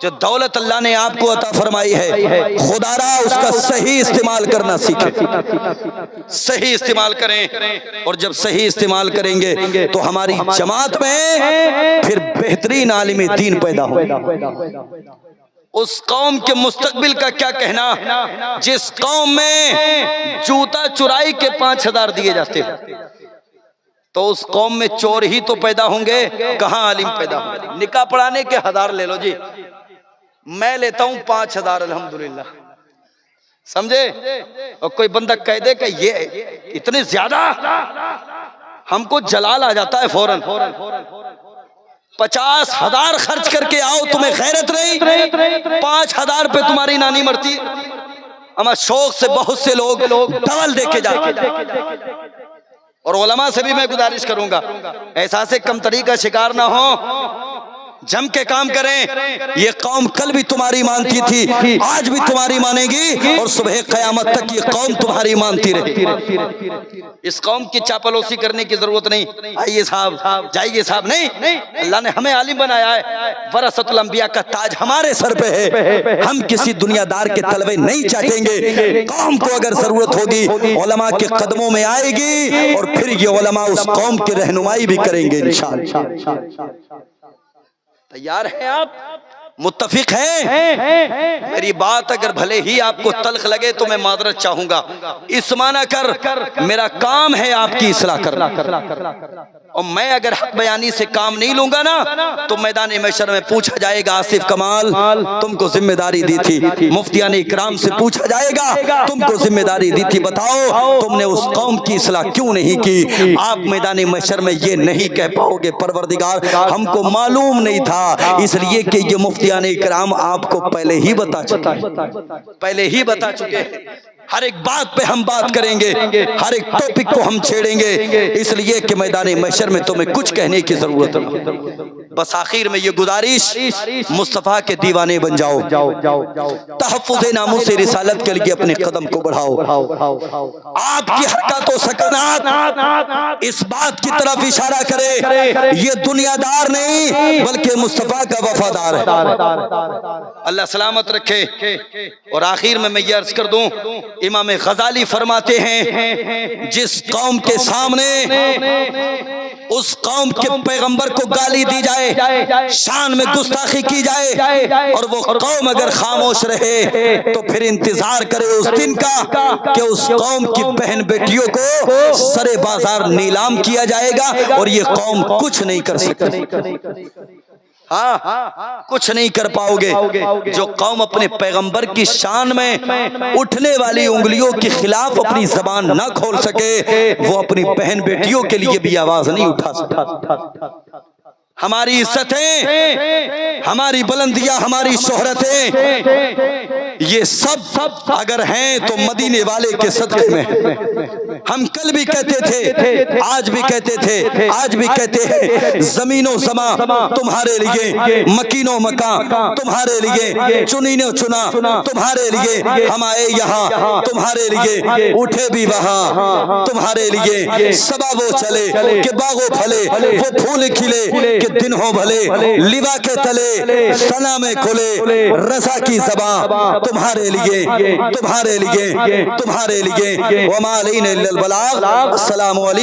جو دولت اللہ نے آپ کو عطا فرمائی ہے، خدا را اس کا صحیح استعمال کرنا سیکھیں، صحیح استعمال کریں. اور جب صحیح استعمال کریں گے تو ہماری جماعت میں پھر بہترین عالم دین پیدا ہوگا. اس قوم کے مستقبل کا کیا کہنا جس قوم میں جوتا چرائی کے 5,000 دیے جاتے ہیں، تو اس قوم میں چور ہی تو پیدا ہوں گے، کہاں عالم پیدا ہوں گے. نکاح پڑھانے کے 1000 لے لو جی، میں لیتا ہوں 5,000 الحمدللہ، سمجھے. اور کوئی بندہ کہہ دے کہ یہ اتنے زیادہ، ہم کو جلال آ جاتا ہے فوراً. 50,000 خرچ کر کے آؤ، تمہیں غیرت نہیں؟ 5,000 پہ تمہاری نانی مرتی. اما شوق سے بہت سے لوگ ڈبل دے کے جاتے. اور علماء سے بھی میں گزارش کروں گا، احساس کمتری کا شکار نہ ہو، جم کے کام کریں. یہ قوم کل بھی تمہاری مانتی تھی، آج بھی تمہاری مانے گی، اور صبح قیامت تک یہ قوم تمہاری مانتی رہے. اس قوم کی چاپلوسی کرنے کی ضرورت نہیں. آئیے صاحب، جائیے صاحب، نہیں. اللہ نے ہمیں عالم بنایا ہے، ورثۃ الانبیاء کا تاج ہمارے سر پہ ہے. ہم کسی دنیا دار کے تلوے نہیں چاٹیں گے. قوم کو اگر ضرورت ہوگی علماء کے قدموں میں آئے گی، اور پھر یہ علماء اس قوم کی رہنمائی بھی کریں گے انشاءاللہ. تیار ہیں آپ؟ متفق ہیں؟ میری بات اگر بھلے ہی آپ کو تلخ لگے تو میں معذرت چاہوں گا. اس معنی کر میرا کام ہے آپ کی اصلاح کرنا، اور میں اگر حق بیانی سے کام نہیں لوں گا نا تو میدان محشر میں پوچھا جائے گا، آصف کمال تم کو ذمہ داری دی تھی. مفتیان اکرام سے پوچھا جائے گا، تم کو ذمہ داری دی تھی، بتاؤ تم نے اس قوم کی اصلاح کیوں نہیں کی؟ آپ میدان محشر میں یہ نہیں کہہ پاؤ گے پروردگار ہم کو معلوم نہیں تھا، اس لیے کہ یہ مفتی مفتیان اکرام آپ کو پہلے ہی بتا چکے ہیں ہر ایک بات پہ ہم بات کریں گے، ہر ایک ٹاپک کو ہم چھیڑیں گے، اس لیے کہ میدان محشر میں تمہیں کچھ کہنے کی ضرورت نہیں۔ بس آخر میں یہ گزارش، مصطفیٰ کے دیوانے بن جاؤ، تحفظ ناموس رسالت کے لیے اپنے قدم کو بڑھاؤ۔ آپ کی حرکات و سکنات اس بات کی طرف اشارہ کرے یہ دنیا دار نہیں بلکہ مصطفیٰ کا وفادار ہے۔ اللہ سلامت رکھے۔ اور آخر میں یہ عرض کر دوں، امام غزالی فرماتے ہیں جس قوم کے سامنے اس قوم کے پیغمبر کو گالی دی جائے، شان میں گستاخی کی جائے، اور وہ قوم اگر خاموش رہے تو پھر انتظار کرے اس دن کا کہ اس قوم کی بہن بیٹیوں کو سرے بازار نیلام کیا جائے گا اور یہ قوم کچھ نہیں کر سکتی۔ کچھ نہیں کر پاؤ گے۔ جو قوم اپنے پیغمبر کی شان میں اٹھنے والی انگلیوں کے خلاف اپنی زبان نہ کھول سکے، وہ اپنی بہن بیٹیوں کے لیے بھی آواز نہیں اٹھا سکتا۔ ہماری عزتیں، ہماری بلندیاں، ہماری شہرتیں، یہ سب اگر ہیں تو مدینے والے کے صدقے میں۔ ہم کل بھی کہتے تھے، آج بھی کہتے تھے، آج بھی کہتے ہیں، زمین و زمان تمہارے لیے، مکین و مکان تمہارے لیے، چنین و چنا تمہارے لیے، ہم آئے یہاں تمہارے لیے، اٹھے بھی وہاں تمہارے لیے، صبا وہ چلے کہ باغ و پھلے، وہ پھول کھلے کہ دن ہو بھلے، لوا کے تلے ثنا میں کھلے، رضا کی زبان تمہارے لیے، تمہارے لیے، تمہارے لیے۔ وما علینا الا البلاغ۔ السلام علیکم۔